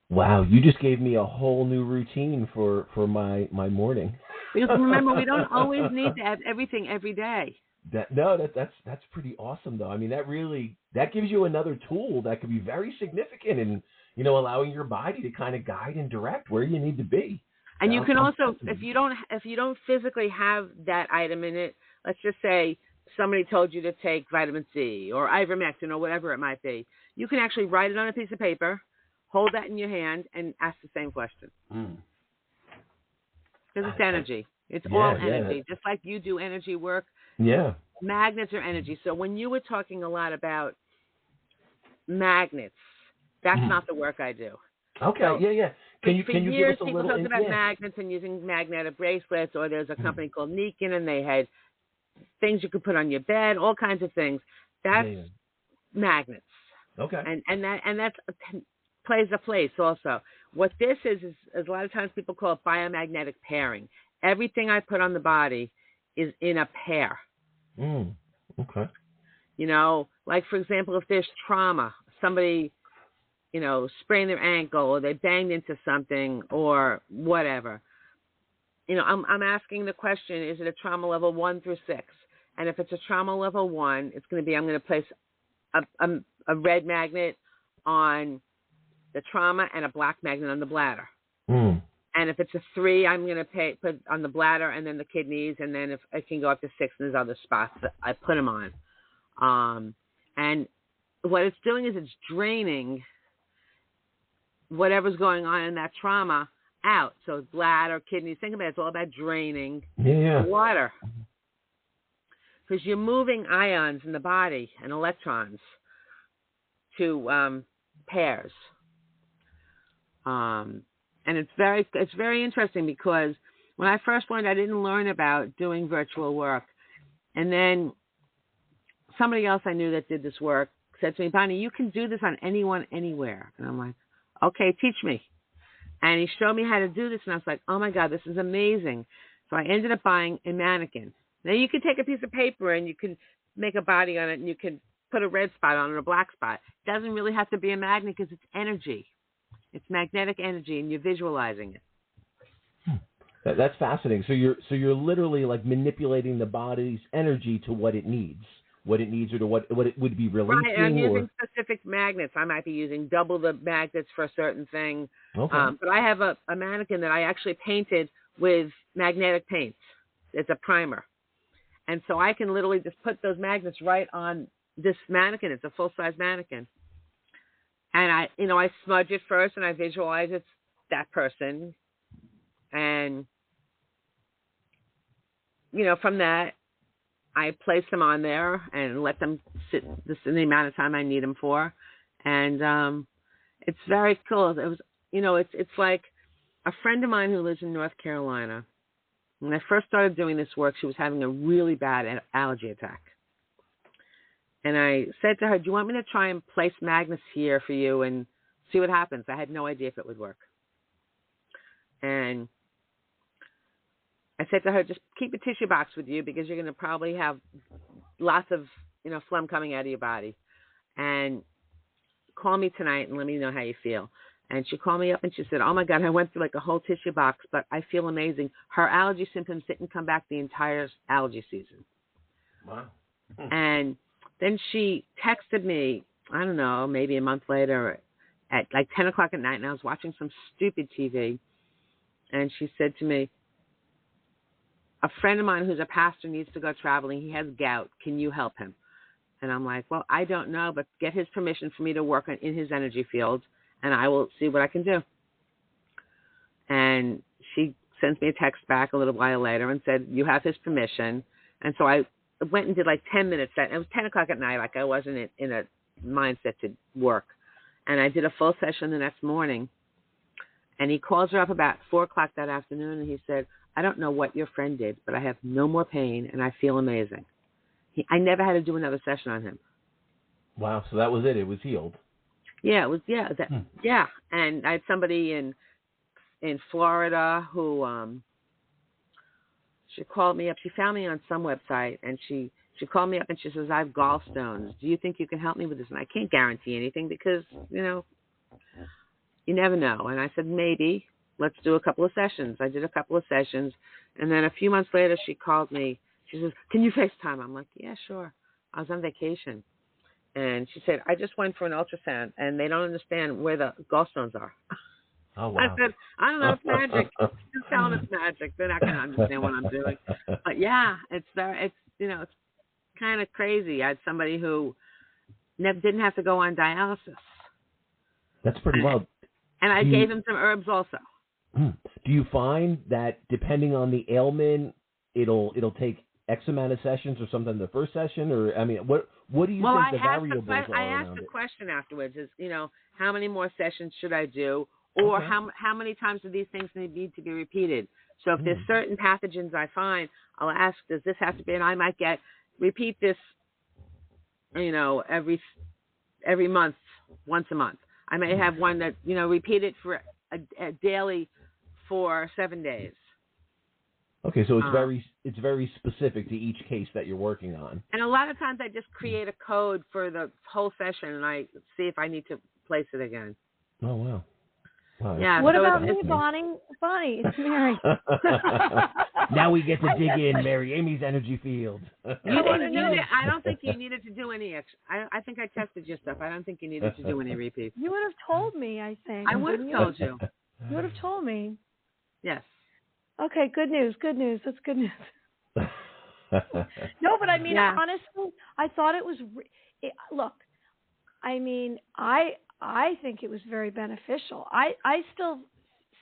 Wow, you just gave me a whole new routine for my morning. Because remember, we don't always need to have everything every day. That's pretty awesome, though. I mean, that gives you another tool that could be very significant in allowing your body to kind of guide and direct where you need to be. And you can also, if you don't physically have that item in it, let's just say somebody told you to take vitamin C or ivermectin or whatever it might be, you can actually write it on a piece of paper, hold that in your hand, and ask the same question. Because it's energy. It's all energy. Just like you do energy work. Yeah. Magnets are energy. So when you were talking a lot about magnets, that's not the work I do. Okay. So, yeah. Can you give us a people little? People talked about magnets and using magnetic bracelets, or there's a company called Neekin, and they had things you could put on your bed, all kinds of things. That's magnets. Okay. And that's plays a place also. What this is a lot of times people call it biomagnetic pairing. Everything I put on the body is in a pair. Okay. You know, like for example, if there's trauma, somebody, you know, sprained their ankle or they banged into something or whatever. You know, I'm asking the question, is it a trauma level 1 through 6? And if it's a trauma level 1, it's going to be, I'm going to place a red magnet on the trauma and a black magnet on the bladder. And if it's a 3, I'm going to put on the bladder and then the kidneys. And then if it can go up to 6, and there's other spots that I put them on. And what it's doing is it's draining whatever's going on in that trauma out. So bladder, kidneys, think about it. It's all about draining water. Because you're moving ions in the body and electrons to pairs. And it's very interesting because when I first learned, I didn't learn about doing virtual work. And then somebody else I knew that did this work said to me, Bonnie, you can do this on anyone, anywhere. And I'm like, okay, teach me. And he showed me how to do this, and I was like, oh, my God, this is amazing. So I ended up buying a mannequin. Now, you can take a piece of paper, and you can make a body on it, and you can put a red spot on it or a black spot. It doesn't really have to be a magnet because it's energy. It's magnetic energy, and you're visualizing it. That's fascinating. So you're literally like manipulating the body's energy to what it needs or to what it would be releasing. Right, and I'm using specific magnets. I might be using double the magnets for a certain thing. Okay. But I have a mannequin that I actually painted with magnetic paints. It's a primer. And so I can literally just put those magnets right on this mannequin. It's a full-size mannequin. And I smudge it first, and I visualize it's that person. And, from that, I place them on there and let them sit in the amount of time I need them for. And it's very cool. It was, it's like a friend of mine who lives in North Carolina. When I first started doing this work, she was having a really bad allergy attack. And I said to her, do you want me to try and place magnets here for you and see what happens? I had no idea if it would work. And I said to her, just keep a tissue box with you because you're going to probably have lots of, phlegm coming out of your body. And call me tonight and let me know how you feel. And she called me up and she said, oh, my God, I went through like a whole tissue box, but I feel amazing. Her allergy symptoms didn't come back the entire allergy season. Wow. And then she texted me, I don't know, maybe a month later at like 10 o'clock at night, and I was watching some stupid TV. And she said to me, a friend of mine who's a pastor needs to go traveling. He has gout. Can you help him? And I'm like, well, I don't know, but get his permission for me to work in his energy field, and I will see what I can do. And she sent me a text back a little while later and said, you have his permission. And so I went and did like 10 minutes. It was 10 o'clock at night. Like I wasn't in a mindset to work. And I did a full session the next morning. And he calls her up about 4 o'clock that afternoon, and he said, I don't know what your friend did, but I have no more pain, and I feel amazing. I never had to do another session on him. Wow, so that was it. It was healed. Yeah, it was. Yeah, yeah. And I had somebody in Florida who she called me up. She found me on some website, and she called me up and she says, I have gallstones. Do you think you can help me with this? And I can't guarantee anything because you never know. And I said, maybe. Let's do a couple of sessions. I did a couple of sessions, and then a few months later, she called me. She says, can you FaceTime? I'm like, yeah, sure. I was on vacation. And she said, I just went for an ultrasound, and they don't understand where the gallstones are. Oh, wow. I said, I don't know, it's magic. Just tell them it's magic. They're not going to understand what I'm doing. But yeah, it's it's kind of crazy. I had somebody who didn't have to go on dialysis. That's pretty wild. And I gave him some herbs also. Do you find that depending on the ailment, it'll take X amount of sessions, or sometimes the first session, or I mean, what do you think the variables are? I asked the question afterwards: is how many more sessions should I do, or how many times do these things need to be repeated? So if there's certain pathogens I find, I'll ask, does this have to be? And I might repeat this, every month, once a month. I may have one that repeat it for a daily for 7 days. Okay, so it's very specific to each case that you're working on. And a lot of times I just create a code for the whole session, and I see if I need to place it again. Oh, wow. Yeah. What about me, Bonnie? Bonnie, it's Mary. Now we get to dig in, Mary. Amy's energy field. I don't think you needed to do any extra. I think I tested your stuff. I don't think you needed to do any repeats. You would have told me, I think. I would have told you. You would have told me. Yes. Okay, good news. Good news. That's good news. No, but I mean, honestly, I thought it was. Look, I mean, I think it was very beneficial. I still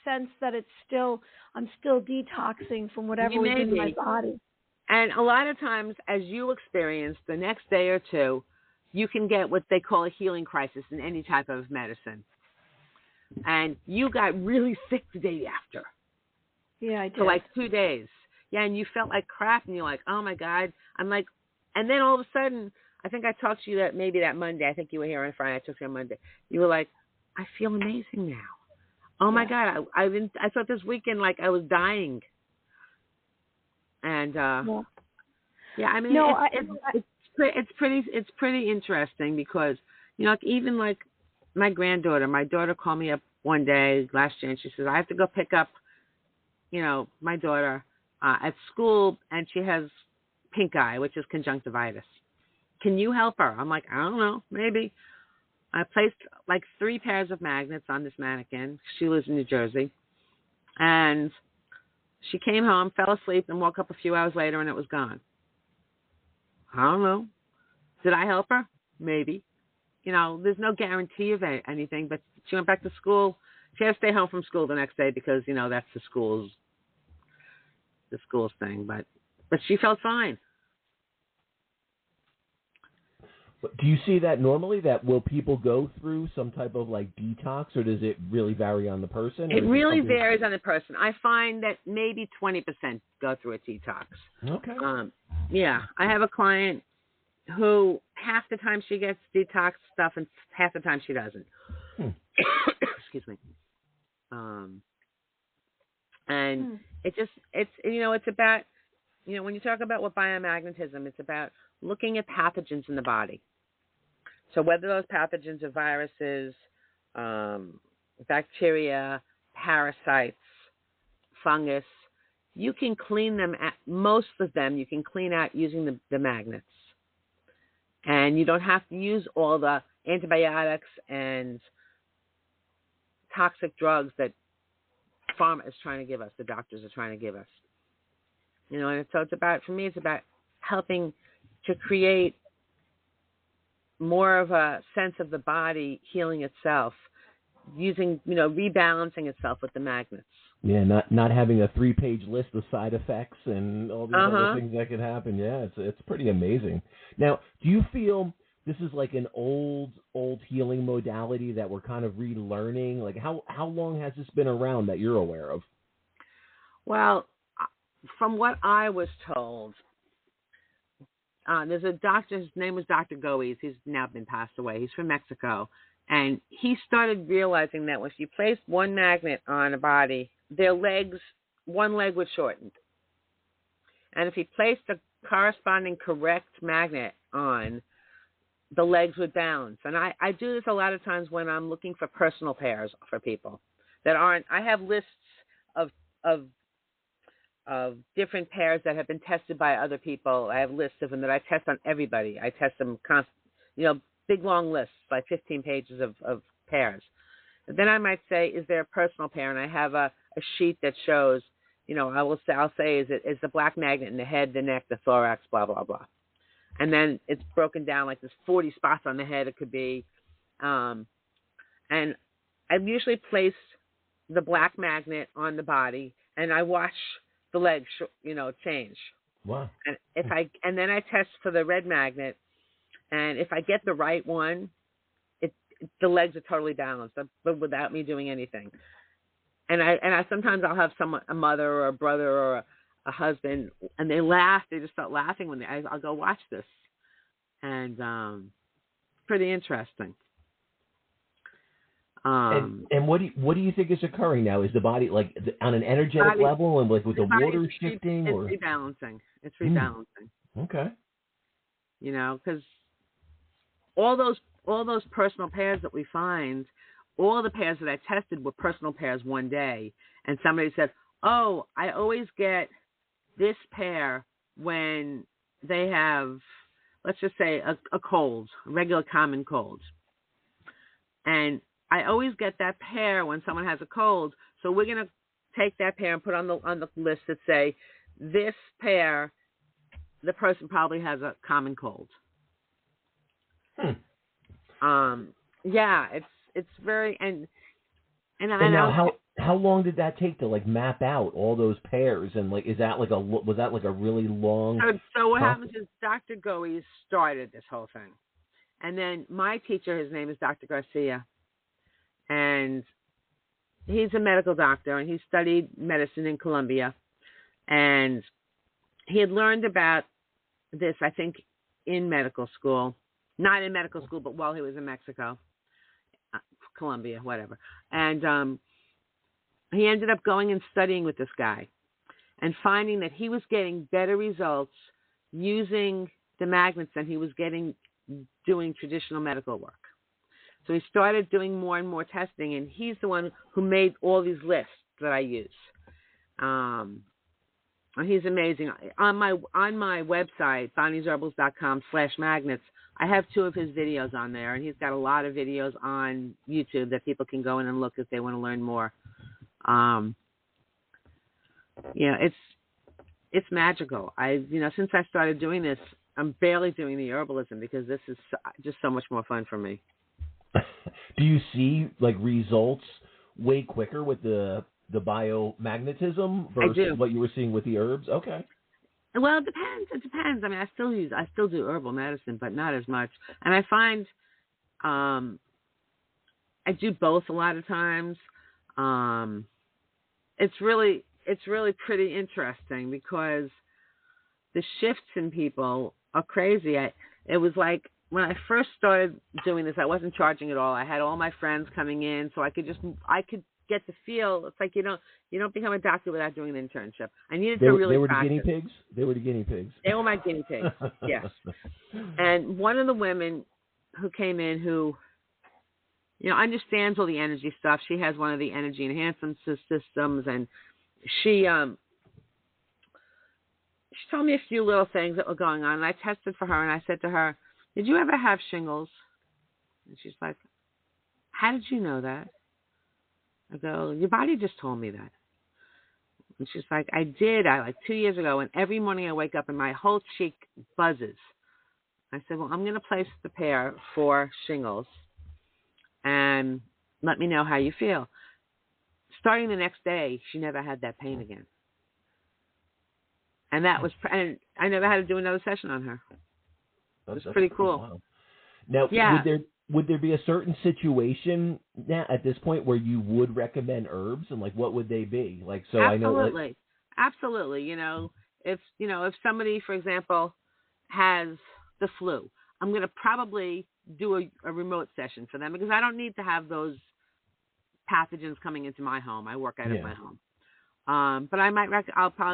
sense that I'm still detoxing from whatever was in my body. And a lot of times, as you experience, the next day or two, you can get what they call a healing crisis in any type of medicine. And you got really sick the day after. Yeah, I did. For like 2 days. Yeah, and you felt like crap, and you're like, oh, my God. I'm like, and then all of a sudden, I think I talked to you that Monday. I think you were here on Friday. I took you on Monday. You were like, I feel amazing now. Oh, my God. I thought this weekend like I was dying. And, I mean, it's pretty interesting because, like even like my daughter called me up one day last year, and she says, I have to go pick up, my daughter at school, and she has pink eye, which is conjunctivitis. Can you help her? I'm like, I don't know, maybe. I placed like 3 pairs of magnets on this mannequin. She lives in New Jersey. And she came home, fell asleep, and woke up a few hours later, and it was gone. I don't know. Did I help her? Maybe. There's no guarantee of anything, but she went back to school. She had to stay home from school the next day because, that's the school's thing. But she felt fine. Do you see that normally? That will people go through some type of like detox, or does it really vary on the person? It really varies on the person. I find that maybe 20% go through a detox. Okay. I have a client who half the time she gets detox stuff and half the time she doesn't. Excuse me. And it's about, when you talk about what biomagnetism, it's about looking at pathogens in the body. So whether those pathogens are viruses, bacteria, parasites, fungus, you can clean them, most of them you can clean out using the magnets. And you don't have to use all the antibiotics and toxic drugs that pharma is trying to give us, the doctors are trying to give us. And so it's about helping to create more of a sense of the body healing itself, using, rebalancing itself with the magnets. Yeah, not having a 3-page list of side effects and all these other things that could happen. Yeah, it's pretty amazing. Now, do you feel this is like an old healing modality that we're kind of relearning? Like how long has this been around that you're aware of? Well, from what I was told, there's a doctor, his name was Dr. Goes. He's now been passed away. He's from Mexico. And he started realizing that if you placed one magnet on a body, one leg would shorten. And if he placed a corresponding correct magnet on, the legs would balance. And I do this a lot of times when I'm looking for personal pairs for people that aren't, I have lists of different pairs that have been tested by other people. I have lists of them that I test on everybody. I test them big long lists, like 15 pages of pairs. Then I might say, is there a personal pair? And I have a sheet that shows, I'll say, is the black magnet in the head, the neck, the thorax, blah, blah, blah. And then it's broken down like there's 40 spots on the head it could be. And I've usually placed the black magnet on the body, and I watch the legs, change. Wow. And then I test for the red magnet, and if I get the right one, the legs are totally balanced, but without me doing anything. And I sometimes I'll have a mother or a brother or a husband, and they laugh. They just start laughing when I'll go watch this, and pretty interesting. And what do you think is occurring now? Is the body like on an energetic level and like with the water shifting? It's rebalancing. It's rebalancing. Okay. Because all those personal pairs that we find, all the pairs that I tested were personal pairs one day, and somebody said, "Oh, I always get this pair when they have, let's just say, a cold, a regular common cold, and I always get that pair when someone has a cold. So we're going to take that pair and put on the list that say, this pair, the person probably has a common cold." Yeah, it's very and now how long did that take to like map out all those pairs, and like was that like a really long? So what happens is Dr. Goey started this whole thing, and then my teacher, his name is Dr. Garcia. And he's a medical doctor, and he studied medicine in Colombia. And he had learned about this, I think, in medical school. Not in medical school, but while he was in Mexico, Colombia, whatever. And he ended up going and studying with this guy and finding that he was getting better results using the magnets than he was getting doing traditional medical work. So he started doing more and more testing, and he's the one who made all these lists that I use. And he's amazing. On my website, bonniesherbals.com/magnets, I have 2 of his videos on there, and he's got a lot of videos on YouTube that people can go in and look if they want to learn more. It's magical. Since I started doing this, I'm barely doing the herbalism because this is just so much more fun for me. Do you see like results way quicker with the biomagnetism versus what you were seeing with the herbs? Okay. Well, it depends. I mean, I still do herbal medicine, but not as much. And I find I do both a lot of times. It's really pretty interesting because the shifts in people are crazy. It was like, when I first started doing this, I wasn't charging at all. I had all my friends coming in, so I could get the feel. It's like you don't become a doctor without doing an internship. I needed to really practice. They were the guinea pigs? They were the guinea pigs. They were my guinea pigs, yes. And one of the women who came in who, understands all the energy stuff. She has one of the energy enhancement systems, and she told me a few little things that were going on, and I tested for her, and I said to her, "Did you ever have shingles?" And she's like, "How did you know that?" I go, "Your body just told me that." And she's like, "I did. 2 years ago, and every morning I wake up and my whole cheek buzzes." I said, "Well, I'm going to place the pair for shingles, and let me know how you feel." Starting the next day, she never had that pain again. And and I never had to do another session on her. That's pretty cool. Wild. Now, would there be a certain situation now at this point where you would recommend herbs, and like what would they be? Like, so absolutely. I know. Absolutely. If somebody, for example, has the flu, I'm going to probably do a remote session for them because I don't need to have those pathogens coming into my home. I work out of my home. But I might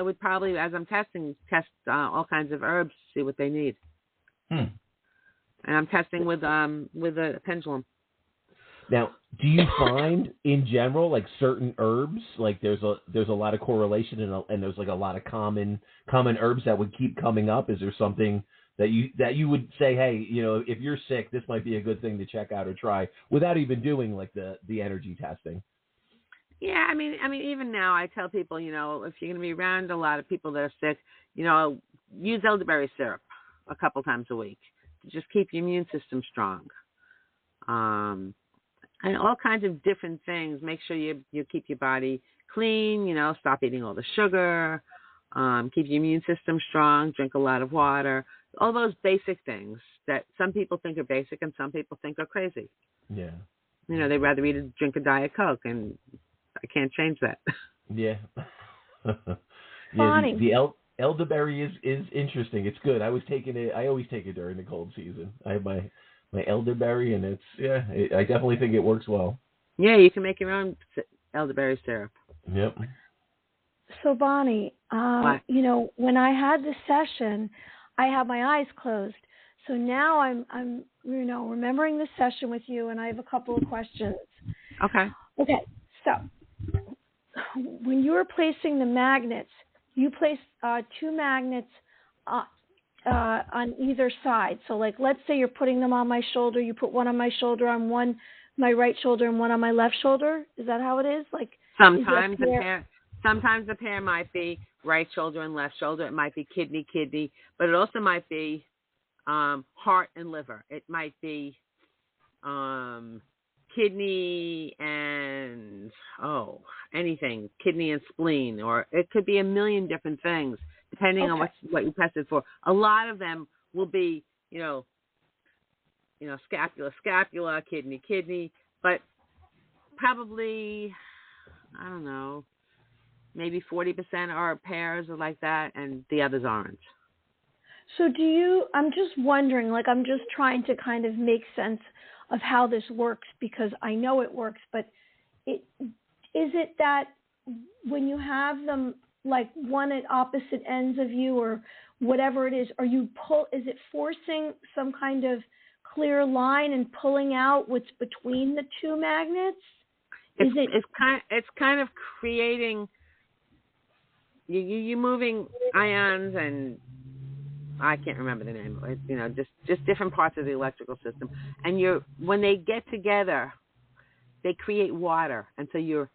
would probably as I'm testing test all kinds of herbs to see what they need. And I'm testing with a pendulum. Now, do you find in general like certain herbs like there's a lot of correlation and there's like a lot of common herbs that would keep coming up? Is there something that you would say, hey, if you're sick, this might be a good thing to check out or try without even doing like the energy testing? Yeah, I mean, even now I tell people, if you're going to be around a lot of people that are sick, use elderberry syrup a couple times a week to just keep your immune system strong. And all kinds of different things. Make sure you keep your body clean, stop eating all the sugar, keep your immune system strong, drink a lot of water, all those basic things that some people think are basic and some people think are crazy. Yeah. They'd rather drink a Diet Coke, and I can't change that. Yeah. Bonnie. The elderberry is interesting. It's good. I always take it during the cold season. I have my elderberry, and I definitely think it works well. Yeah, you can make your own elderberry syrup. Yep. So Bonnie, when I had this session, I had my eyes closed. So now I'm remembering this session with you, and I have a couple of questions. Okay. Okay. So when you were placing the magnets, you placed 2 magnets on either side. So like, let's say you're putting them on my shoulder. You put one on my shoulder, on my right shoulder, and one on my left shoulder. Is that how it is? Like sometimes the pair might be right shoulder and left shoulder. It might be kidney, but it also might be heart and liver. It might be kidney and anything, kidney and spleen, or it could be a million different things depending on what you tested for. A lot of them will be, scapula, kidney, but probably, I don't know, maybe 40% are pairs or like that, and the others aren't. So I'm just wondering, I'm just trying to kind of make sense of how this works, because I know it works, but is it that when you have them like one at opposite ends of you or whatever it is, is it forcing some kind of clear line and pulling out what's between the 2 magnets? It's kind of creating, you moving ions, and I can't remember the name of it, just different parts of the electrical system. And when they get together, they create water. And so you're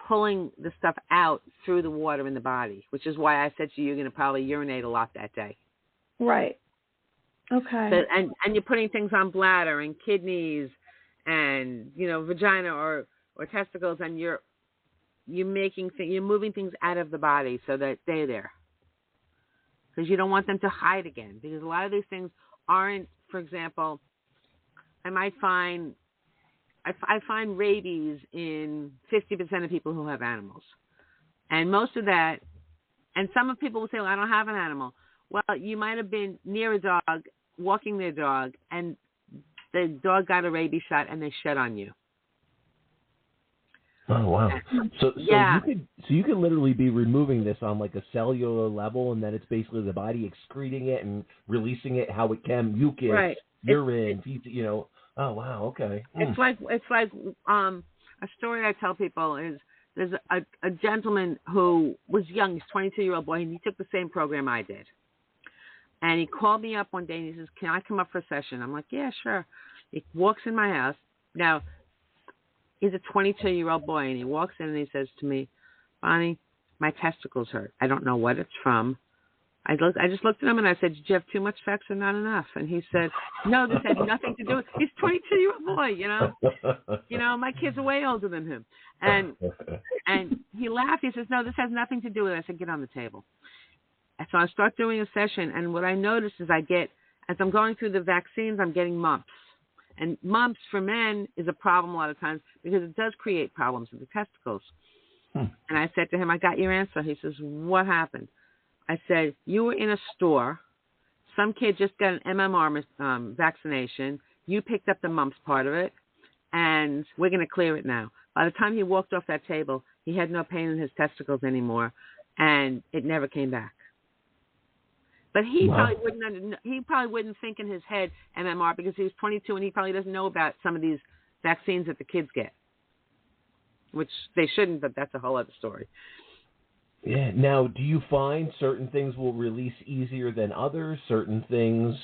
pulling the stuff out through the water in the body, which is why I said to you, you're going to probably urinate a lot that day. Right. Okay. So, and you're putting things on bladder and kidneys and, vagina or testicles, and you're moving things out of the body so that they're there. Because you don't want them to hide again. Because a lot of these things aren't, for example, I find rabies in 50% of people who have animals. And most of that, and some of people will say, well, I don't have an animal. Well, you might have been near a dog, walking their dog, and the dog got a rabies shot and they shed on you. Oh, wow. So yeah. you could literally be removing this on like a cellular level, and then it's basically the body excreting it and releasing it how it can, mucus, right. urine, Oh, wow, okay. It's like a story I tell people is there's a gentleman who was young, he's a 22-year-old boy, and he took the same program I did. And he called me up one day and he says, can I come up for a session? I'm like, yeah, sure. He walks in my house. Now, he's a 22-year-old boy, and he walks in and he says to me, Bonnie, my testicles hurt. I don't know what it's from. I just looked at him and I said, did you have too much sex or not enough? And he said, no, this had nothing to do with it. He's a 22-year-old boy, my kids are way older than him. And he laughed. He says, no, this has nothing to do with it. I said, get on the table. And so I start doing a session, and what I notice is as I'm going through the vaccines, I'm getting mumps. And mumps for men is a problem a lot of times because it does create problems with the testicles. And I said to him, I got your answer. He says, what happened? I said, you were in a store. Some kid just got an MMR vaccination. You picked up the mumps part of it, and we're going to clear it now. By the time he walked off that table, he had no pain in his testicles anymore, and it never came back. But he probably wouldn't think in his head MMR because he was 22 and he probably doesn't know about some of these vaccines that the kids get, which they shouldn't, but that's a whole other story. Yeah. Now, do you find certain things will release easier than others? Certain things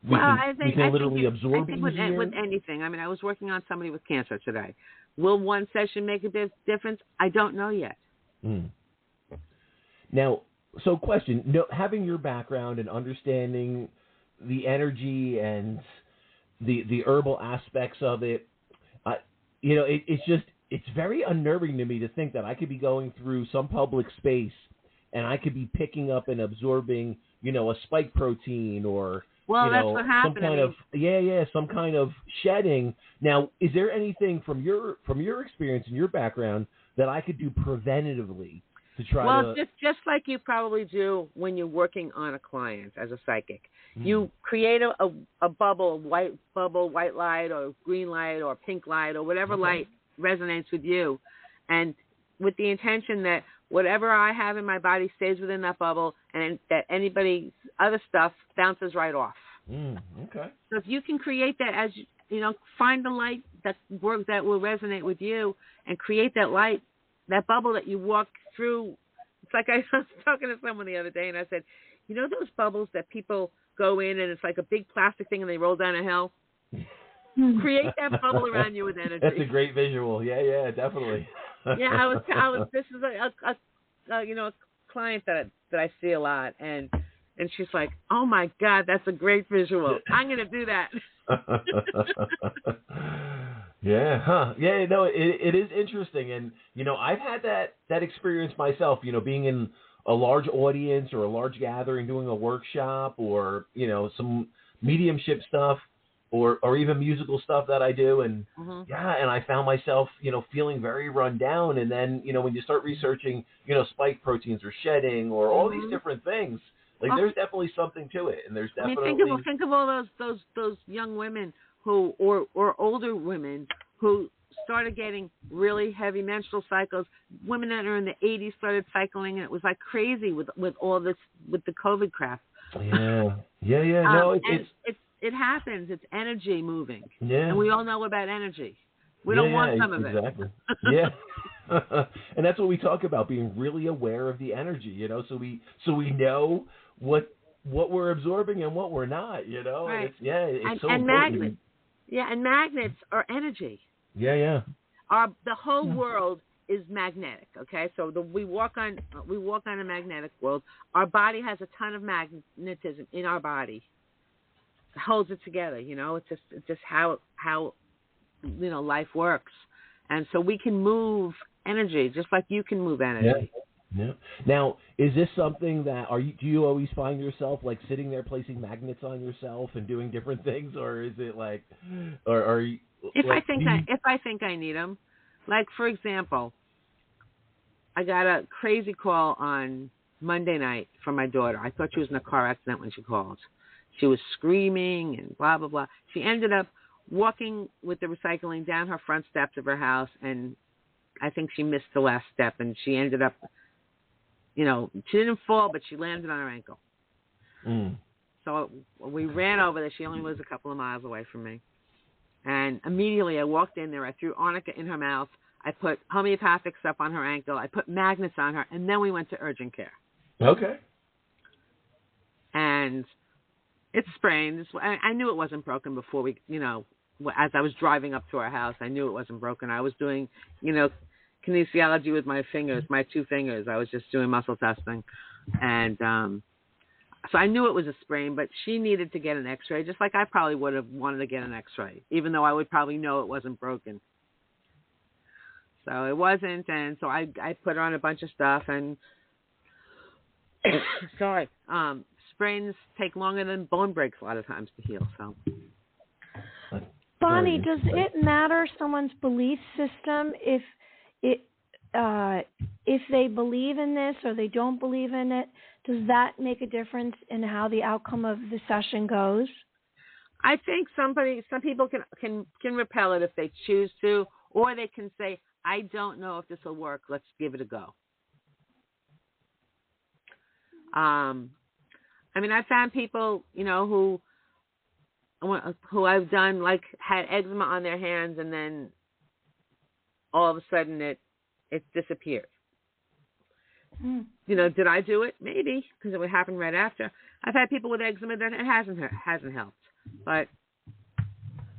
we can literally absorb easier? With anything. I mean, I was working on somebody with cancer today. Will one session make a difference? I don't know yet. Now, so question, having your background and understanding the energy and the herbal aspects of it, it's very unnerving to me to think that I could be going through some public space and I could be picking up and absorbing, a spike protein or that's what happened. some kind of shedding. Now, is there anything from your experience and your background that I could do preventatively to try to? Well, just like you probably do when you're working on a client as a psychic. You create a bubble, white light or green light or pink light or whatever light resonates with you, and with the intention that whatever I have in my body stays within that bubble, and that anybody's other stuff bounces right off. Okay. So if you can create that, as find the light that will resonate with you, and create that light, that bubble that you walk through. It's like I was talking to someone the other day, and I said, those bubbles that people go in, and it's like a big plastic thing, and they roll down a hill. Create that bubble around you with energy. That's a great visual. Yeah, definitely. Yeah, I was. This is a client that I see a lot, and she's like, "Oh my God, that's a great visual. I'm going to do that." Yeah, huh? Yeah, no, it is interesting, and I've had that experience myself. Being in a large audience or a large gathering, doing a workshop, or some mediumship stuff. Or even musical stuff that I do, and and I found myself, feeling very run down. And then, when you start researching, spike proteins or shedding or all these different things, like there's definitely something to it. And there's definitely think of all those young women who or older women who started getting really heavy menstrual cycles. Women that are in the 80s started cycling, and it was like crazy with all this with the COVID crap. Yeah. No, it happens. It's energy moving. Yeah. And we all know about energy. We don't want some of it. Exactly. Yeah. And that's what we talk about, being really aware of the energy, so we know what we're absorbing and what we're not, Right. And it's so and important. magnets. Yeah, and magnets are energy. Yeah. The whole world is magnetic, okay? So we walk on a magnetic world. Our body has a ton of magnetism in our body. Holds it together, it's just how life works, and so we can move energy just like you can move energy. Yeah. Now, is this something that do you always find yourself like sitting there placing magnets on yourself and doing different things, or is it like, or are you? If I think I need them, like for example, I got a crazy call on Monday night from my daughter. I thought she was in a car accident when she called. She was screaming and blah, blah, blah. She ended up walking with the recycling down her front steps of her house, and I think she missed the last step, and she ended up, she didn't fall, but she landed on her ankle. So we ran over there. She only lives a couple of miles away from me. And immediately I walked in there. I threw arnica in her mouth. I put homeopathic stuff on her ankle. I put magnets on her, and then we went to urgent care. Okay. And it's sprained. I knew it wasn't broken before we, as I was driving up to our house, I knew it wasn't broken. I was doing, kinesiology with my fingers, my two fingers. I was just doing muscle testing. And so I knew it was a sprain, but she needed to get an x-ray, just like I probably would have wanted to get an x-ray, even though I would probably know it wasn't broken. So it wasn't, and so I put her on a bunch of stuff, and sprains take longer than bone breaks a lot of times to heal. So, Bonnie, does it matter someone's belief system if they believe in this or they don't believe in it? Does that make a difference in how the outcome of the session goes? I think some people can repel it if they choose to, or they can say, I don't know if this will work. Let's give it a go. I found people, who I've done, like, had eczema on their hands, and then all of a sudden it disappeared. You know, did I do it? Maybe, because it would happen right after. I've had people with eczema that it hasn't helped. But,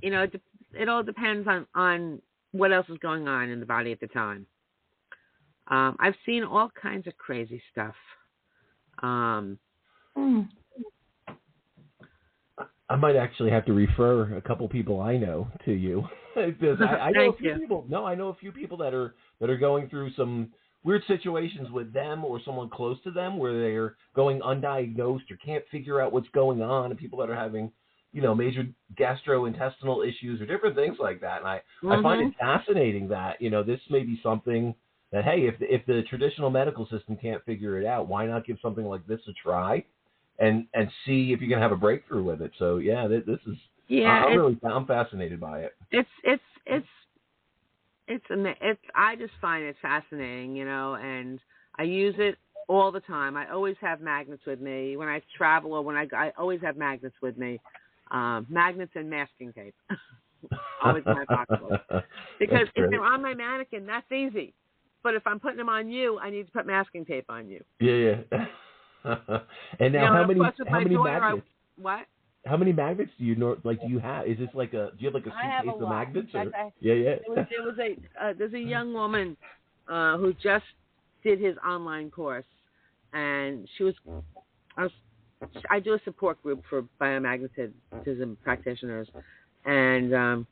you know, it all depends on what else is going on in the body at the time. I've seen all kinds of crazy stuff. I might actually have to refer a couple people I know to you. Because I know a few people. No, I know a few people that are going through some weird situations with them or someone close to them where they're going undiagnosed or can't figure out what's going on, and people that are having, you know, major gastrointestinal issues or different things like that. And I find it fascinating that, you know, this may be something that, hey, if the traditional medical system can't figure it out, why not give something like this a try and see if you can have a breakthrough with it? So yeah, this is I'm fascinated by it. I just find it fascinating, you know, and I use it all the time. I always have magnets with me when I travel, or when I always have magnets with me, magnets and masking tape. Always in my pocketbook. Because if they're on my mannequin, that's easy. But if I'm putting them on you, I need to put masking tape on you. Yeah. And now, how many magnets? What? How many magnets do you do you have? Is this do you have like a suitcase of magnets? There's a young woman who just did his online course, and I do a support group for biomagnetism practitioners, and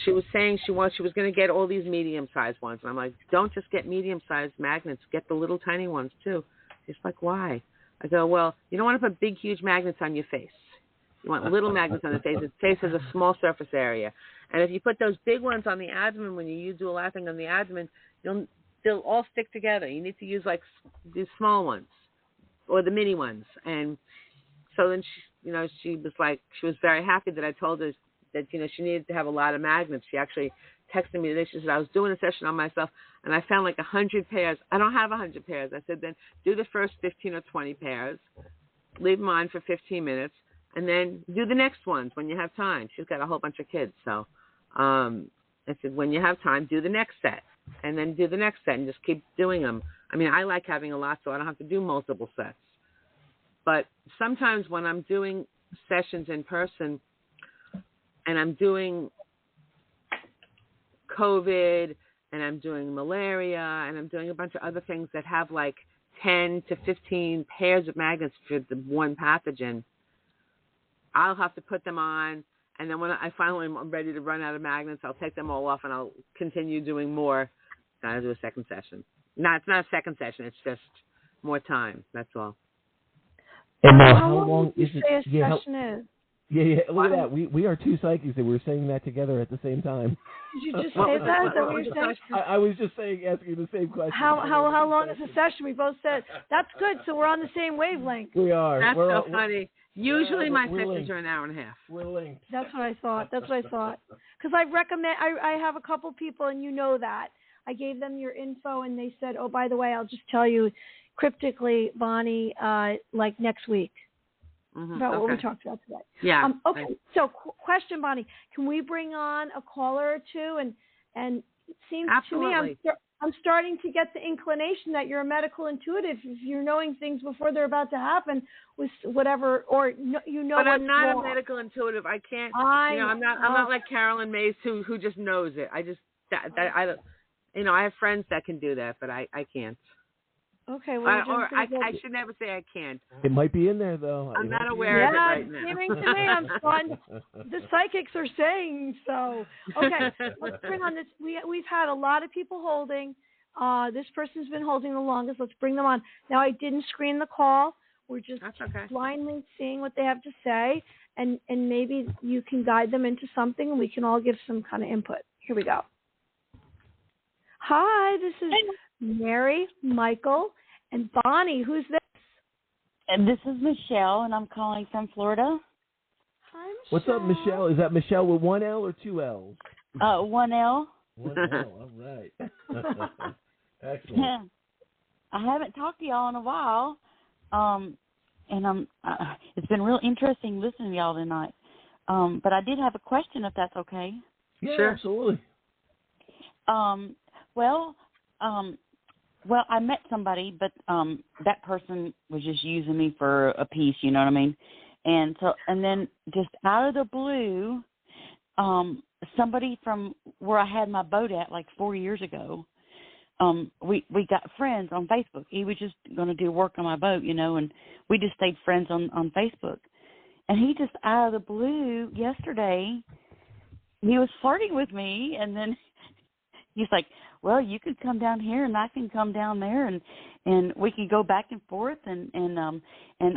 she was saying she was going to get all these medium-sized ones, and I'm like, don't just get medium-sized magnets, get the little tiny ones too. She's like, why? I go, well, you don't want to put big, huge magnets on your face. You want little magnets on the face. The face has a small surface area. And if you put those big ones on the abdomen, when you do a lot of things on the abdomen, they'll all stick together. You need to use like these small ones or the mini ones. And so then she was very happy that I told her that, you know, she needed to have a lot of magnets. She actually texted me today. She said, I was doing a session on myself and I found like 100 pairs. I don't have 100 pairs. I said, then do the first 15 or 20 pairs, leave them on for 15 minutes, and then do the next ones when you have time. She's got a whole bunch of kids. So I said, when you have time, do the next set, and then do the next set, and just keep doing them. I mean, I like having a lot so I don't have to do multiple sets. But sometimes when I'm doing sessions in person and I'm doing COVID and I'm doing malaria and I'm doing a bunch of other things that have like 10 to 15 pairs of magnets for the one pathogen, I'll have to put them on, and then when I finally am ready to run out of magnets, I'll take them all off and I'll continue doing more. I'll do a second session. No, it's not a second session. It's just more time. That's all. And now, how long is it? Session is? Yeah. Look at that. We are two psychics, and we're saying that together at the same time. Did you just say that? Is that what you're saying? I was just asking the same question. How long is the session? We both said that's good. So we're on the same wavelength. We are. That's so funny. Usually my sessions are an hour and a half. We're linked. That's what I thought. Because I have a couple people, and you know that. I gave them your info, and they said, oh, by the way, I'll just tell you cryptically, Bonnie, like next week. About what we talked about today. Yeah. Okay. So, question, Bonnie, can we bring on a caller or two? And it seems Absolutely. to me I'm starting to get the inclination that you're a medical intuitive. If you're knowing things before they're about to happen with whatever, or you know. But I'm not wrong. a medical intuitive. I can't. I'm not like Carolyn Mays who just knows it. I just I have friends that can do that, but I can't. Okay, well, I should never say I can't. It might be in there, though. I'm not aware of it right now. Seeming to me, I'm fun. The psychics are saying so. Okay, let's bring on this. We've had a lot of people holding. This person's been holding the longest. Let's bring them on. Now, I didn't screen the call. We're just blindly seeing what they have to say, and maybe you can guide them into something, and we can all give some kind of input. Here we go. Hi, this is Mary, Michael, and Bonnie. Who's this? And this is Michelle, and I'm calling from Florida. Hi, Michelle. What's up, Michelle? Is that Michelle with one L or two L's? 1 L. 1 L. All right. Excellent. I haven't talked to y'all in a while, and it's been real interesting listening to y'all tonight. But I did have a question, if that's okay. Yeah, sure. Absolutely. Well, I met somebody, but that person was just using me for a piece, you know what I mean? And then just out of the blue, somebody from where I had my boat at like 4 years ago, we got friends on Facebook. He was just going to do work on my boat, you know, and we just stayed friends on Facebook. And he just out of the blue yesterday, he was flirting with me, and then he's like, well, you could come down here and I can come down there, and we can go back and forth, and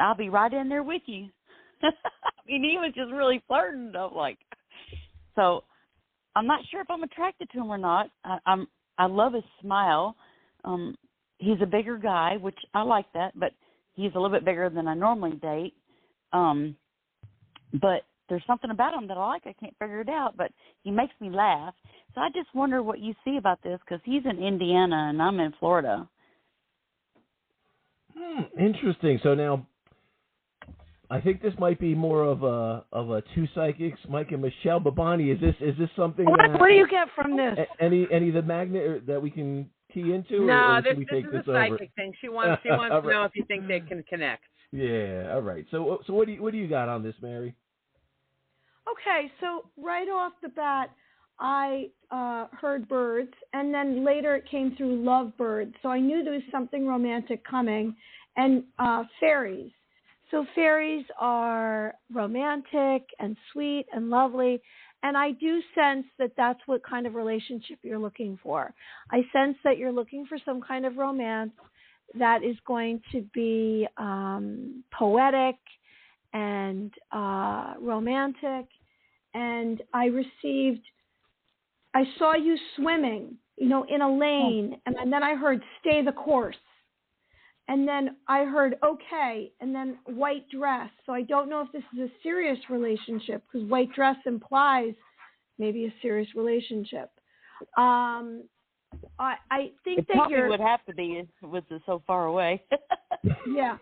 I'll be right in there with you. I mean, he was just really flirting. I'm like, so I'm not sure if I'm attracted to him or not. I love his smile. He's a bigger guy, which I like that, but he's a little bit bigger than I normally date. But there's something about him that I like. I can't figure it out, but he makes me laugh. So I just wonder what you see about this, because he's in Indiana and I'm in Florida. Interesting. So now, I think this might be more of a two psychics, Mike and Michelle. But Bonnie, is this something? What do you get from this? Any of the magnet that we can key into? No, or this we take is a over? psychic thing. She wants to know if you think they can connect. Yeah. All right. So what do you got on this, Mary? Okay, so right off the bat, I heard birds, and then later it came through lovebirds. So I knew there was something romantic coming, and fairies. So fairies are romantic and sweet and lovely, and I do sense that that's what kind of relationship you're looking for. I sense that you're looking for some kind of romance that is going to be poetic and romantic. And I saw you swimming, in a lane, and then I heard stay the course. And then I heard okay, and then white dress. So I don't know if this is a serious relationship, because white dress implies but a serious relationship. I think that probably would have to be with it so far away. Yeah.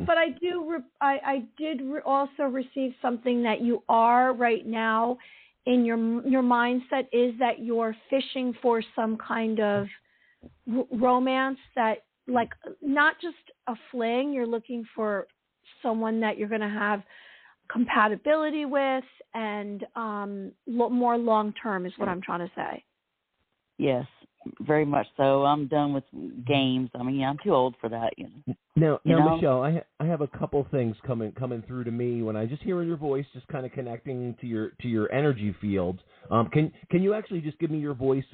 But I did also receive something that you are right now in your mindset is that you're fishing for some kind of romance that, like, not just a fling. You're looking for someone that you're going to have compatibility with and more long term is what I'm trying to say. Yes, very much so. I'm done with games. I mean, I'm too old for that. Now, Michelle, I have a couple things coming through to me when I just hear your voice, just kind of connecting to your energy field. Can you actually just give me your voice,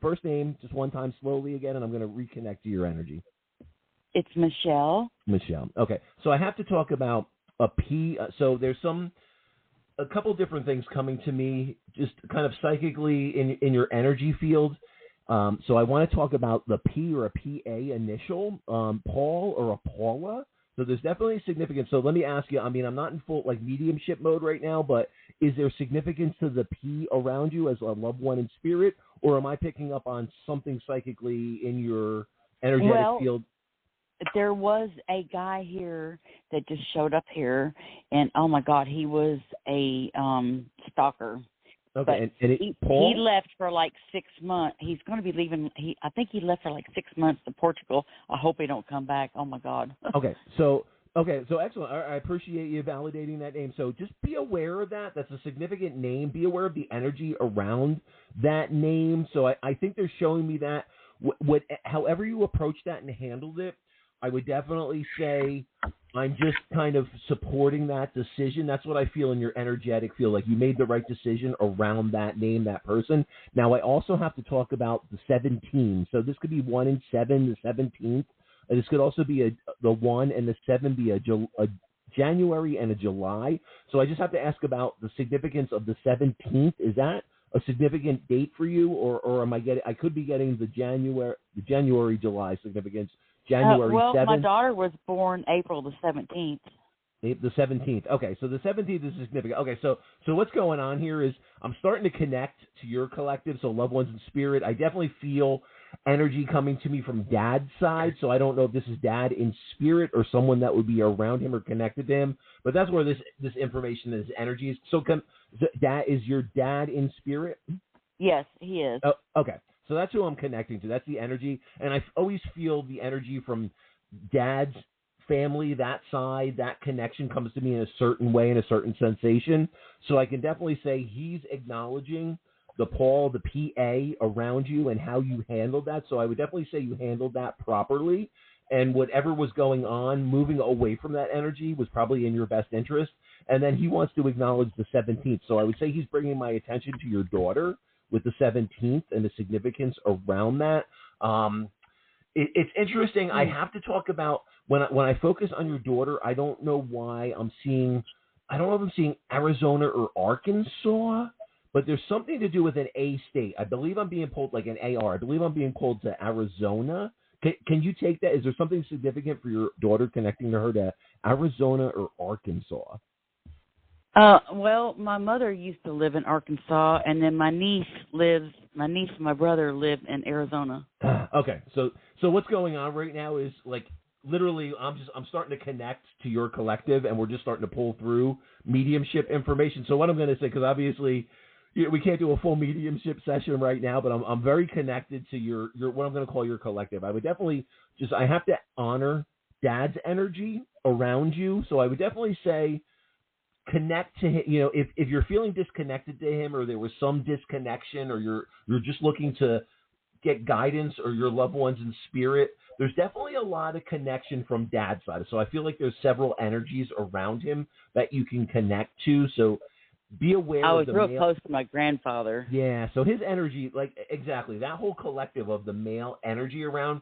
first name, just one time slowly again, and I'm going to reconnect to your energy. It's Michelle. Michelle. Okay, so I have to talk about a P. So there's a couple different things coming to me, just kind of psychically in your energy field. So I want to talk about the P or a PA initial, Paul or a Paula. So there's definitely significance. So let me ask you, I mean, I'm not in full mediumship mode right now, but is there significance to the P around you as a loved one in spirit, or am I picking up on something psychically in your energetic field? There was a guy here that just showed up here, and oh my God, he was a stalker. Okay, He left for like 6 months. He's going to be leaving. I think he left for like 6 months to Portugal. I hope he don't come back. Oh my God. Okay, so excellent. I appreciate you validating that name. So just be aware of that. That's a significant name. Be aware of the energy around that name. So I think they're showing me that however you approach that and handled it, I would definitely say I'm just kind of supporting that decision. That's what I feel in your energetic field. Like you made the right decision around that name, that person. Now, I also have to talk about the 17. So this could be 1 and 7, the 17th. This could also be the 1 and the 7 be a January and a July. So I just have to ask about the significance of the 17th. Is that a significant date for you, or am I getting? I could be getting the January July significance. January 7th. My daughter was born April the 17th. The 17th. Okay, so the 17th is significant. Okay, so what's going on here is I'm starting to connect to your collective, so loved ones in spirit. I definitely feel energy coming to me from Dad's side, so I don't know if this is Dad in spirit or someone that would be around him or connected to him, but that's where this information, this energy is. Is your dad in spirit? Yes, he is. Oh, okay. So that's who I'm connecting to. That's the energy. And I always feel the energy from Dad's family, that side, that connection comes to me in a certain way, in a certain sensation. So I can definitely say he's acknowledging the Paul, the PA around you and how you handled that. So I would definitely say you handled that properly. And whatever was going on, moving away from that energy was probably in your best interest. And then he wants to acknowledge the 17th. So I would say he's bringing my attention to your daughter with the 17th and the significance around that. It's interesting. I have to talk about when I focus on your daughter, I don't know why I don't know if I'm seeing Arizona or Arkansas, but there's something to do with an A state. I believe I'm being pulled like an AR. I believe I'm being pulled to Arizona. Can you take that? Is there something significant for your daughter connecting to her to Arizona or Arkansas? Well, my mother used to live in Arkansas, and then my niece and my brother live in Arizona. Okay, so what's going on right now is like literally I'm starting to connect to your collective, and we're just starting to pull through mediumship information. So what I'm going to say, because obviously we can't do a full mediumship session right now, but I'm very connected to your what I'm going to call your collective. I would definitely I have to honor Dad's energy around you, so I would definitely say connect to him. If you're feeling disconnected to him, or there was some disconnection, or you're just looking to get guidance, or your loved ones in spirit, there's definitely a lot of connection from Dad's side. So I feel like there's several energies around him that you can connect to. So be aware. I was real close to my grandfather. Yeah, so his energy, like exactly that whole collective of the male energy around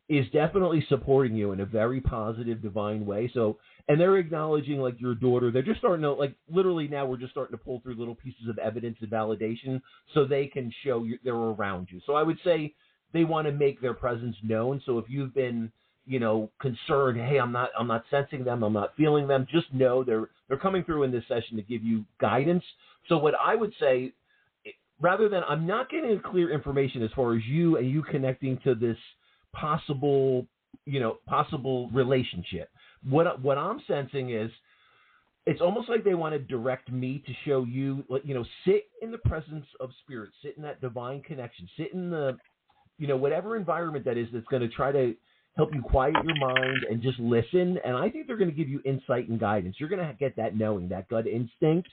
is definitely supporting you in a very positive, divine way. So, and they're acknowledging like your daughter. They're just starting to like literally now we're just starting to pull through little pieces of evidence and validation so they can show you they're around you. So I would say they want to make their presence known. So if you've been, concerned, hey, I'm not sensing them, I'm not feeling them, just know they're coming through in this session to give you guidance. So what I would say, rather than I'm not getting clear information as far as you and you connecting to this possible relationship. What I'm sensing is it's almost like they want to direct me to show you, sit in the presence of spirit, sit in that divine connection, sit in the, whatever environment that is that's going to try to help you quiet your mind and just listen. And I think they're going to give you insight and guidance. You're going to get that knowing, that gut instinct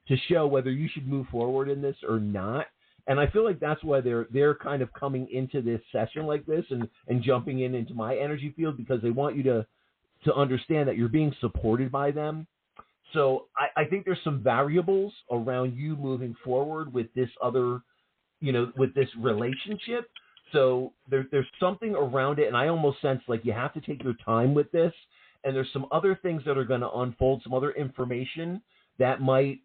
to show whether you should move forward in this or not. And I feel like that's why they're kind of coming into this session like this and jumping into my energy field, because they want you to understand that you're being supported by them. So I think there's some variables around you moving forward with this other, with this relationship. So there's something around it, and I almost sense like you have to take your time with this, and there's some other things that are going to unfold, some other information that might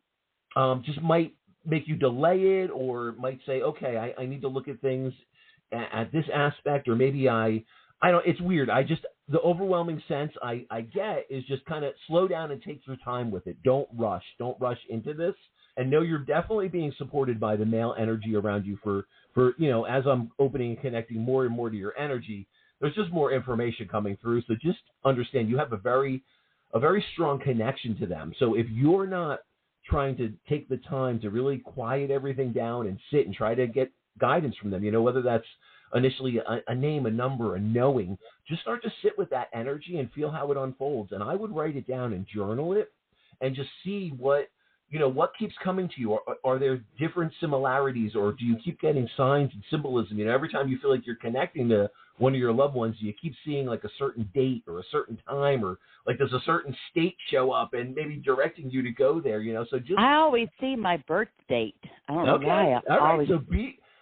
make you delay it, or might say, okay, I need to look at things at this aspect, or maybe I don't, it's weird. The overwhelming sense I get is just kind of slow down and take your time with it. Don't rush into this, and know you're definitely being supported by the male energy around you for as I'm opening and connecting more and more to your energy, there's just more information coming through. So just understand you have a very strong connection to them. So if you're not trying to take the time to really quiet everything down and sit and try to get guidance from them, whether that's initially a name, a number, a knowing, just start to sit with that energy and feel how it unfolds. And I would write it down and journal it and just see what keeps coming to you. Are there different similarities, or do you keep getting signs and symbolism? Every time you feel like you're connecting to one of your loved ones, you keep seeing like a certain date or a certain time, or like there's a certain state show up and maybe directing you to go there, So just I always see my birth date. I don't know why.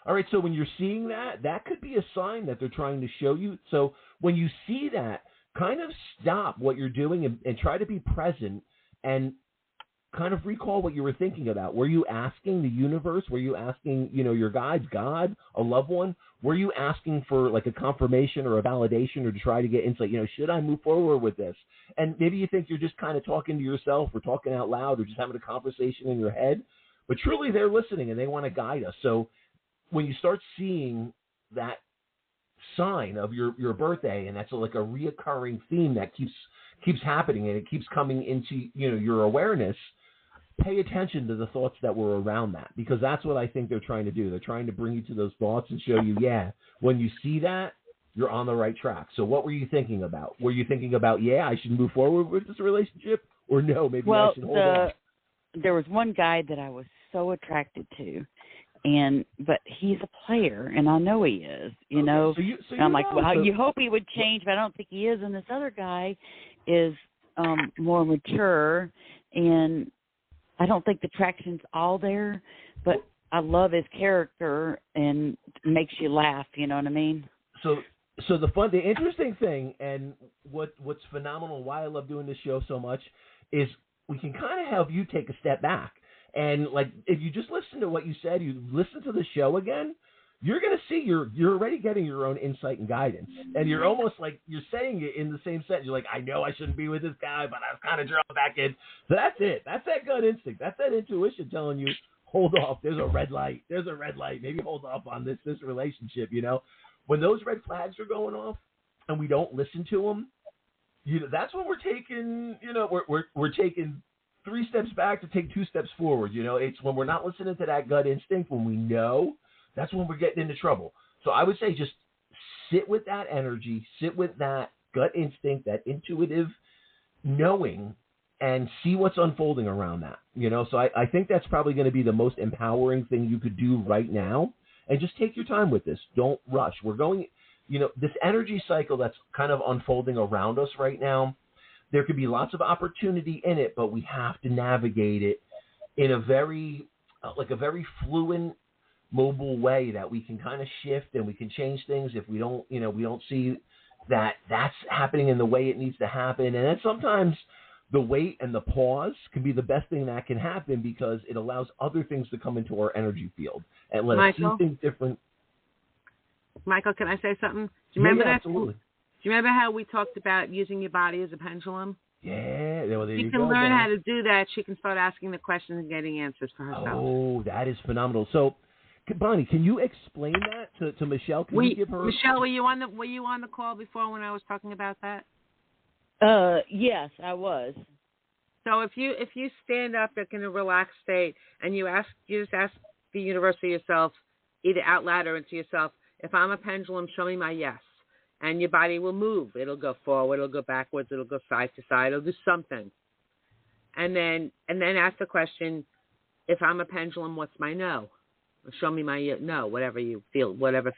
All right, so when you're seeing that could be a sign that they're trying to show you. So when you see that, kind of stop what you're doing and try to be present and kind of recall what you were thinking about. Were you asking the universe? Were you asking, your guides, God, a loved one? Were you asking for like a confirmation or a validation, or to try to get insight? Should I move forward with this? And maybe you think you're just kind of talking to yourself or talking out loud or just having a conversation in your head, but truly they're listening and they want to guide us. So when you start seeing that sign of your birthday, and that's like a reoccurring theme that keeps happening and it keeps coming into, your awareness, pay attention to the thoughts that were around that, because that's what I think they're trying to do. They're trying to bring you to those thoughts and show you, yeah, when you see that, you're on the right track. So what were you thinking about? Were you thinking about, yeah, I should move forward with this relationship, or no, maybe I should hold off? There was one guy that I was so attracted to, but he's a player, and I know he is, you know. So I'm like, you hope he would change, but I don't think he is. And this other guy is more mature, and I don't think the attraction's all there, but I love his character and makes you laugh, you know what I mean? So the interesting thing, and what's phenomenal, why I love doing this show so much, is we can kind of help you take a step back. And like, if you just listen to what you said, you listen to the show again, you're going to see you're already getting your own insight and guidance. And you're almost like you're saying it in the same sentence. You're like, I know I shouldn't be with this guy, but I was kind of drawn back in. So that's it. That's that gut instinct. That's that intuition telling you, hold off. There's a red light. There's a red light. Maybe hold off on this relationship, you know. When those red flags are going off and we don't listen to them, you know, that's when we're taking, you know, we're taking 3 steps back to take 2 steps forward. You know, it's when we're not listening to that gut instinct, when we know, that's when we're getting into trouble. So I would say just sit with that energy, sit with that gut instinct, that intuitive knowing, and see what's unfolding around that. You know, so I think that's probably going to be the most empowering thing you could do right now. And just take your time with this. Don't rush. We're going, you know, this energy cycle that's kind of unfolding around us right now, there could be lots of opportunity in it, but we have to navigate it in a very fluent, mobile way that we can kind of shift and we can change things if we don't see that that's happening in the way it needs to happen. And then sometimes the wait and the pause can be the best thing that can happen, because it allows other things to come into our energy field and let us see things different. Michael, can I say something? Do you remember that? Absolutely. Do you remember how we talked about using your body as a pendulum? Yeah. Well, there she you can go, learn man. how to do that. She can start asking the questions and getting answers for herself. Oh, that is phenomenal. So, Bonnie, can you explain that to Michelle? Can you give her? Michelle, were you on the call before when I was talking about that? Yes, I was. So if you stand up in a relaxed state and you just ask the universe or yourself, either out loud or into yourself, if I'm a pendulum, show me my yes. And your body will move. It'll go forward, it'll go backwards, it'll go side to side, it'll do something. And then ask the question, if I'm a pendulum, what's my no? Or show me my no, whatever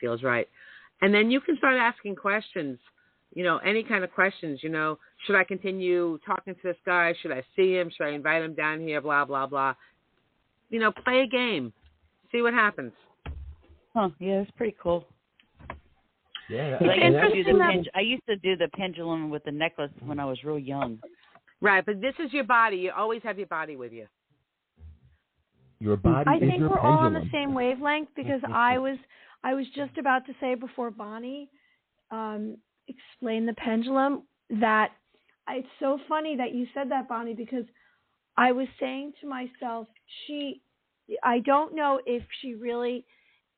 feels right. And then you can start asking questions. You know, any kind of questions, you know, should I continue talking to this guy? Should I see him? Should I invite him down here? Blah, blah, blah. You know, play a game. See what happens. Huh, yeah, it's pretty cool. Yeah. I used to do the pendulum with the necklace when I was real young. Right, but this is your body. You always have your body with you. Your body I is think your we're pendulum. all on the same wavelength, because I was just about to say before Bonnie explain the pendulum that it's so funny that you said that, Bonnie, because I was saying to myself, I don't know if she really,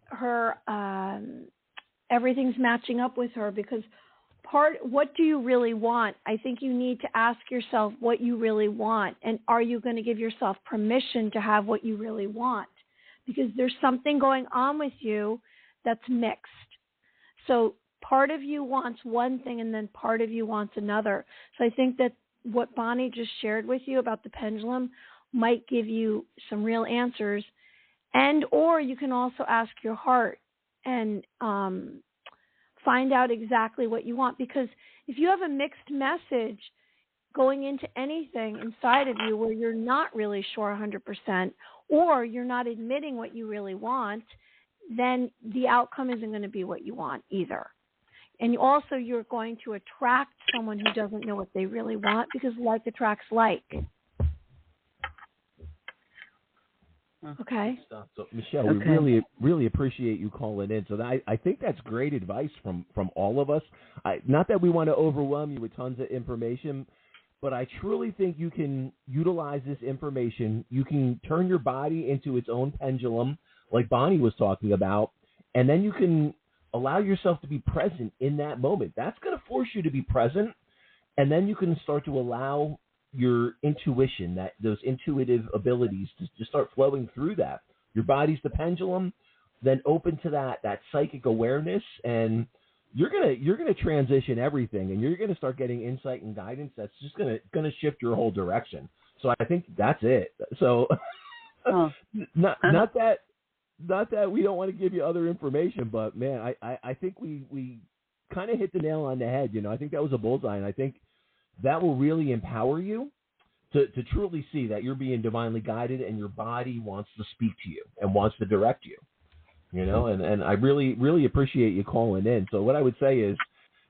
her, everything's matching up with her, because what do you really want? I think you need to ask yourself what you really want, and are you going to give yourself permission to have what you really want? Because there's something going on with you that's mixed. So part of you wants one thing and then part of you wants another. So I think that what Bonnie just shared with you about the pendulum might give you some real answers. And or you can also ask your heart and find out exactly what you want. Because if you have a mixed message going into anything inside of you where you're not really sure 100%, or you're not admitting what you really want, then the outcome isn't going to be what you want either. And also, you're going to attract someone who doesn't know what they really want, because like attracts like. Okay. So, Michelle, we really, really appreciate you calling in. So I think that's great advice from all of us. Not that we want to overwhelm you with tons of information, but I truly think you can utilize this information. You can turn your body into its own pendulum, like Bonnie was talking about, and then you can allow yourself to be present in that moment. That's going to force you to be present, and then you can start to allow your intuition, that those intuitive abilities to start flowing through that. Your body's the pendulum, then open to that psychic awareness, and you're gonna transition everything, and you're gonna start getting insight and guidance that's just gonna shift your whole direction. So I think that's it. So not that we don't want to give you other information, but man, I think we kind of hit the nail on the head. I think that was a bullseye, and I think that will really empower you to truly see that you're being divinely guided, and your body wants to speak to you and wants to direct you. And I really, really appreciate you calling in. So what I would say is,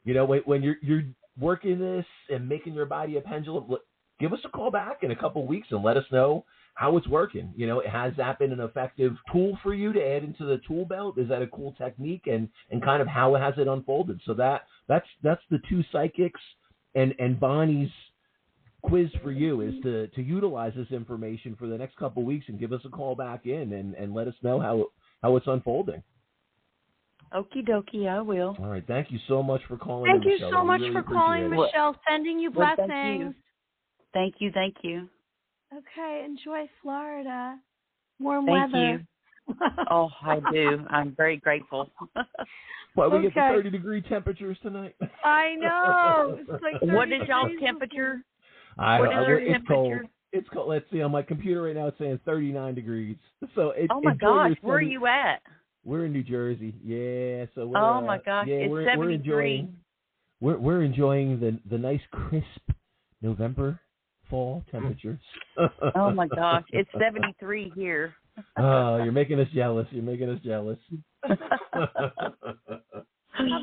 when you're working this and making your body a pendulum, give us a call back in a couple of weeks and let us know how it's working. Has that been an effective tool for you to add into the tool belt? Is that a cool technique, and kind of how has it unfolded? So that's the two psychics and Bonnie's quiz for you is to utilize this information for the next couple of weeks and give us a call back in and let us know how it's unfolding. Okie dokie, I will. All right. Thank you so much for calling. Thank you Michelle. so much really for calling, it. Michelle. Sending you blessings. Thank you. Okay, enjoy Florida. Warm Thank weather. You. Oh, I do. I'm very grateful. Well, we get the 30-degree temperatures tonight. I know. It's like what is y'all's temperature? What is your temperature? Cold. It's cold. Let's see. On my computer right now, it's saying 39 degrees. So oh my gosh, where are you at? We're in New Jersey. Yeah. So we're, oh my gosh, it's 73. We're enjoying the nice crisp November fall temperatures. Oh my gosh, it's 73 here. Oh, you're making us jealous. Have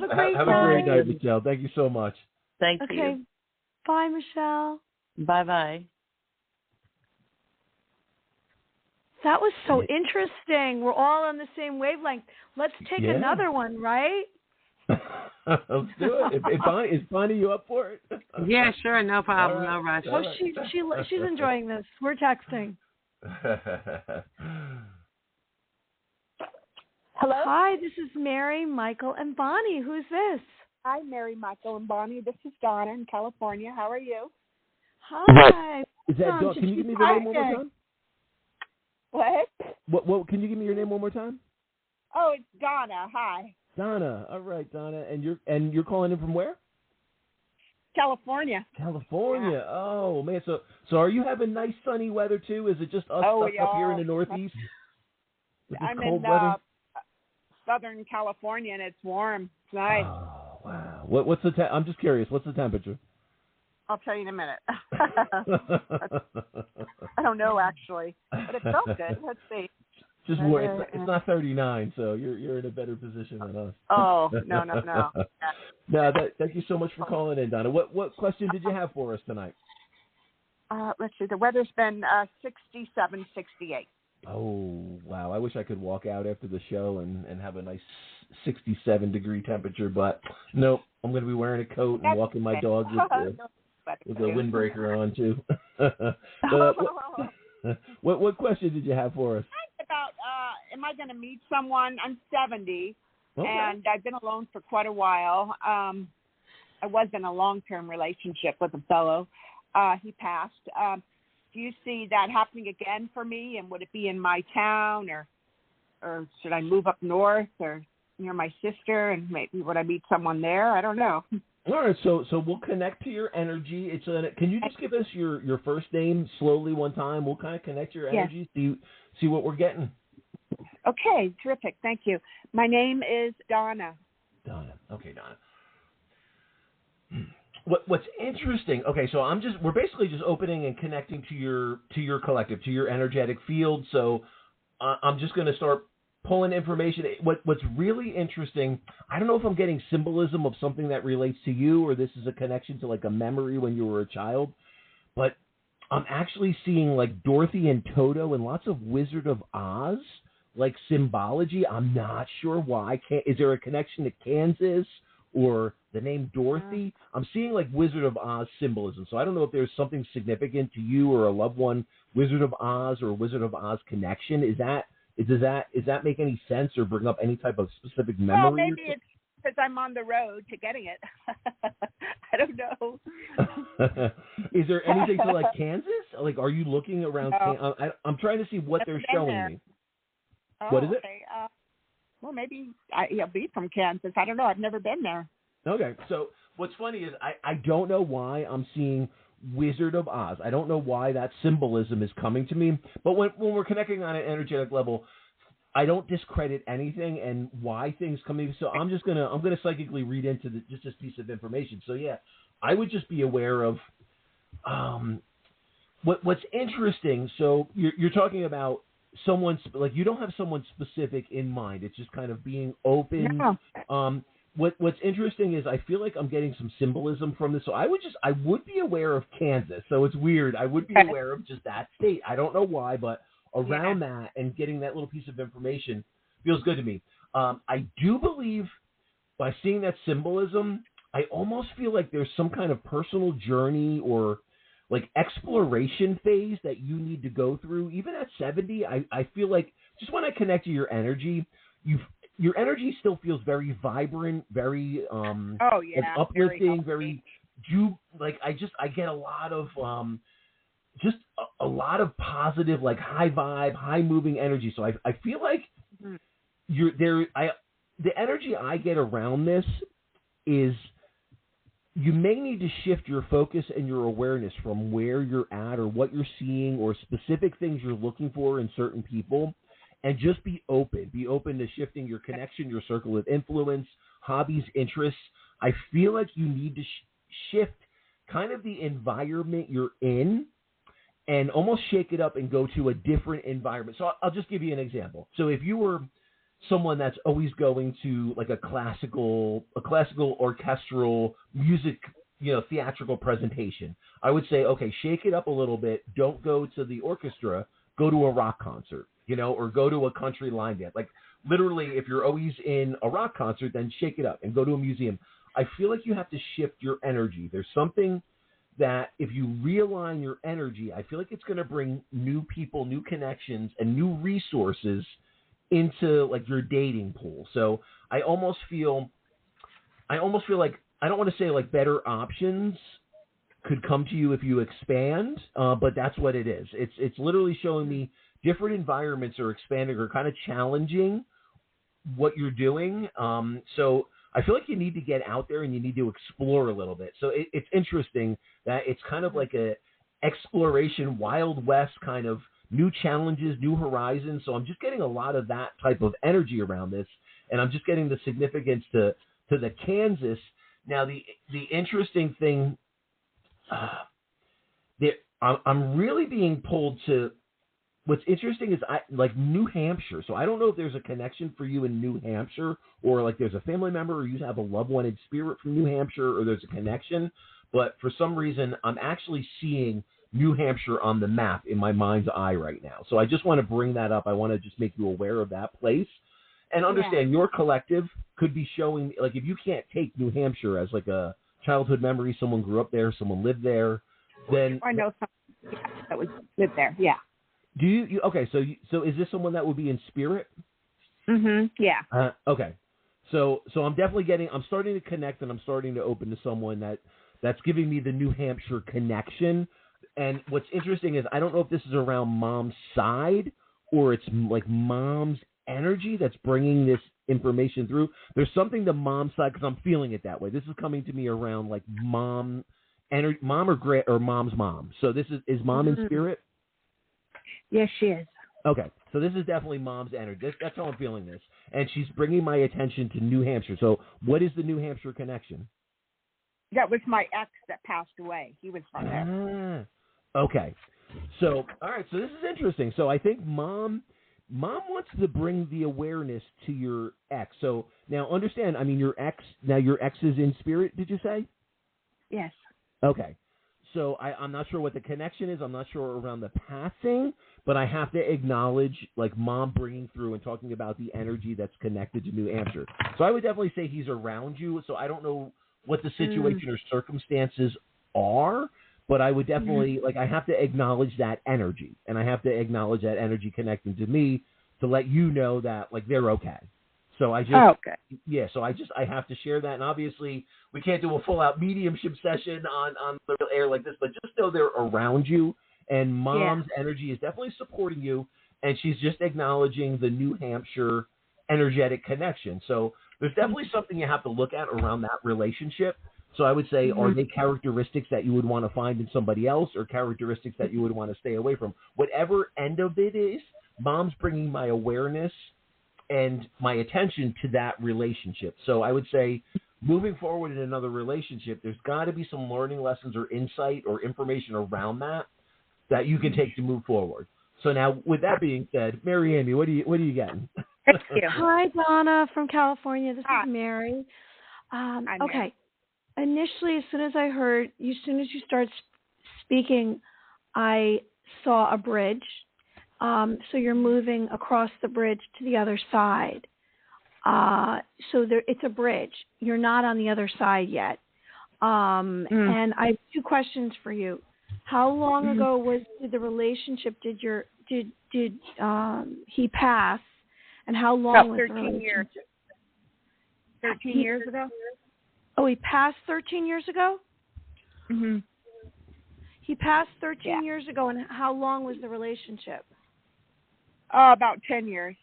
a Have a great night, Michelle. Thank you so much. Thank you. Okay. Bye, Michelle. Bye-bye. That was so interesting. We're all on the same wavelength. Let's take another one, right? Let's do it. Is Bonnie you up for it? Yeah, sure. No problem. No rush. Oh, she's enjoying this. We're texting. Hello? Hi, this is Mary, Michael, and Bonnie. Who's this? Hi, Mary, Michael, and Bonnie. This is Donna in California. How are you? Hi. Is that Dawn? Can you give me the name one more time? What? What? Can you give me your name one more time? Oh, it's Donna. Hi. Donna. All right, Donna. And you're calling in from where? California. California. Yeah. Oh man. So are you having nice sunny weather too? Is it just us up here in the Northeast? I'm cold in weather? Southern California, and it's warm. It's nice. Oh wow. What's the? I'm just curious. What's the temperature? I'll tell you in a minute. I don't know actually, but it felt good. Let's see. Just warm. It's not 39, so you're in a better position than us. Oh no. No, thank you so much for calling in, Donna. What question did you have for us tonight? Let's see. The weather's been 67, 68. Oh wow! I wish I could walk out after the show and have a nice 67-degree temperature, but nope. I'm going to be wearing a coat and walking my dog with a windbreaker on too. What question did you have for us? About am I going to meet someone? I'm 70, okay. And I've been alone for quite a while. I was in a long-term relationship with a fellow. He passed. Do you see that happening again for me? And would it be in my town, or should I move up north or near my sister? And maybe would I meet someone there? I don't know. All right, so we'll connect to your energy. Can you just give us your first name slowly one time? We'll kind of connect your energy, see what we're getting. Okay, terrific. Thank you. My name is Donna. Donna. Okay, Donna. What's interesting? Okay, so we're basically just opening and connecting to your collective, to your energetic field. So I'm just going to start pulling information. What's really interesting, I don't know if I'm getting symbolism of something that relates to you, or this is a connection to like a memory when you were a child, but I'm actually seeing like Dorothy and Toto and lots of Wizard of Oz, like symbology. I'm not sure why. Is there a connection to Kansas or the name Dorothy? I'm seeing like Wizard of Oz symbolism. So I don't know if there's something significant to you or a loved one, Wizard of Oz or Wizard of Oz connection. Does that make any sense or bring up any type of specific memory? Well, maybe it's because I'm on the road to getting it. I don't know. Is there anything to like Kansas? Like, are you looking around? I'm trying to see what they're showing me. Oh, what is it? Okay. Well, maybe he'll be from Kansas. I don't know. I've never been there. Okay. So what's funny is I don't know why I'm seeing Wizard of Oz. I don't know why that symbolism is coming to me. But when we're connecting on an energetic level, I don't discredit anything and why things come in. So I'm gonna psychically read into just this piece of information. So yeah, I would just be aware of what's interesting. So you're talking about someone like you don't have someone specific in mind. It's just kind of being open. No. What's interesting is I feel like I'm getting some symbolism from this. So I would be aware of Kansas. So it's weird. I would be aware of just that state. I don't know why, but around that and getting that little piece of information feels good to me. I do believe by seeing that symbolism, I almost feel like there's some kind of personal journey or like exploration phase that you need to go through. Even at 70, I feel like just when I connect to your energy, your energy still feels very vibrant, very like uplifting, very I get a lot of just a lot of positive, like high vibe, high moving energy. So I feel like the energy I get around this is you may need to shift your focus and your awareness from where you're at or what you're seeing or specific things you're looking for in certain people, and just be open. Be open to shifting your connection, your circle of influence, hobbies, interests. I feel like you need to shift kind of the environment you're in and almost shake it up and go to a different environment. So I'll just give you an example. So if you were someone that's always going to like a classical orchestral music, theatrical presentation, I would say, okay, shake it up a little bit. Don't go to the orchestra, go to a rock concert, or go to a country line dance. Like literally, if you're always in a rock concert, then shake it up and go to a museum. I feel like you have to shift your energy. There's something that if you realign your energy, I feel like it's going to bring new people, new connections, and new resources into like your dating pool. So I almost feel like, I don't want to say like better options could come to you if you expand, but that's what it is. It's literally showing me different environments are expanding or kind of challenging what you're doing. So I feel like you need to get out there and you need to explore a little bit. So it's interesting that it's kind of like a exploration, Wild West kind of new challenges, new horizons. So I'm just getting a lot of that type of energy around this, and I'm just getting the significance to the Kansas. Now the interesting thing, I'm really being pulled to. What's interesting is like New Hampshire. So I don't know if there's a connection for you in New Hampshire, or like there's a family member or you have a loved one in spirit from New Hampshire, or there's a connection. But for some reason, I'm actually seeing New Hampshire on the map in my mind's eye right now. So I just want to bring that up. I want to just make you aware of that place and understand your collective could be showing, like if you can't take New Hampshire as like a childhood memory, someone grew up there, someone lived there, then I know someone that would live there. Yeah. Do you okay? So is this someone that would be in spirit? Yeah. Okay. So I'm definitely I'm starting to connect, and I'm starting to open to someone that's giving me the New Hampshire connection. And what's interesting is I don't know if this is around mom's side or it's like mom's energy that's bringing this information through. There's something to mom's side because I'm feeling it that way. This is coming to me around like mom energy, mom or mom's mom. So this is mom in spirit. Yes, she is. Okay, so this is definitely mom's energy. That's how I'm feeling this. And she's bringing my attention to New Hampshire. So what is the New Hampshire connection? That was my ex that passed away. He was from there. Okay. So, all right, so this is interesting. So I think mom wants to bring the awareness to your ex. So now understand, I mean, your ex is in spirit, did you say? Yes. Okay. So I'm not sure what the connection is. I'm not sure around the passing, but I have to acknowledge like mom bringing through and talking about the energy that's connected to New Hampshire. So I would definitely say he's around you. So I don't know what the situation or circumstances are, but I would definitely like I have to acknowledge that energy, and I have to acknowledge that energy connecting to me to let you know that like they're okay. So I just, I have to share that. And obviously we can't do a full out mediumship session on the air like this, but just know they're around you, and Mom's energy is definitely supporting you. And she's just acknowledging the New Hampshire energetic connection. So there's definitely something you have to look at around that relationship. So I would say, are they characteristics that you would want to find in somebody else, or characteristics that you would want to stay away from? Whatever end of it is, Mom's bringing my awareness and my attention to that relationship. So I would say, moving forward in another relationship, there's got to be some learning lessons or insight or information around that you can take to move forward. So now, with that being said, Mary Amy, what are you getting? Thank you. Hi, Donna from California. This Hi. is Mary. Hi, Okay. Mary. Initially, as soon as I heard you, as soon as you started speaking, I saw a bridge. So you're moving across the bridge to the other side. It's a bridge. You're not on the other side yet. And I have two questions for you. How long ago did the relationship? Did he pass? And how long About was 13 the relationship? years. 13 years ago. Oh, he passed 13 years ago? Mm-hmm. He passed 13 years ago, and how long was the relationship? About 10 years.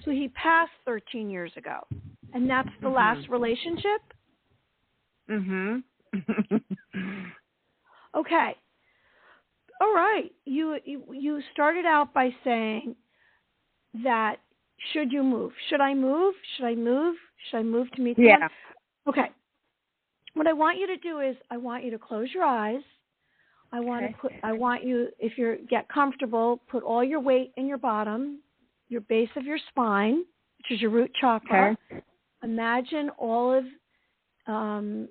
So he passed 13 years ago, and that's the last relationship? Mm-hmm. Okay. All right. You started out by saying that should you move? Should I move? Should I move? Should I move to meet someone? Yeah. Okay. What I want you to do is I want you to close your eyes. I want you, if you get comfortable, put all your weight in your bottom, your base of your spine, which is your root chakra. Okay. Imagine I'm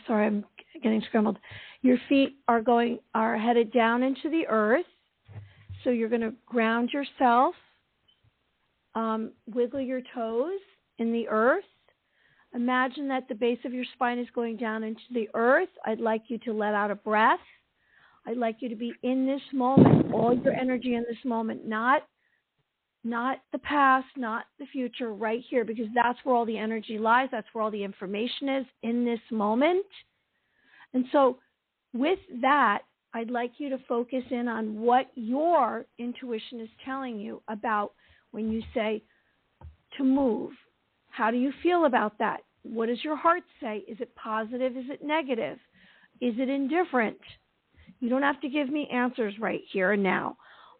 sorry, I'm getting scrambled. Your feet are headed down into the earth. So you're going to ground yourself, wiggle your toes in the earth. Imagine that the base of your spine is going down into the earth. I'd like you to let out a breath. I'd like you to be in this moment, all your energy in this moment, not the past, not the future, right here, because that's where all the energy lies. That's where all the information is, in this moment. And so with that, I'd like you to focus in on what your intuition is telling you about when you say to move. How do you feel about that? What does your heart say? Is it positive? Is it negative? Is it indifferent? You don't have to give me answers right here and now,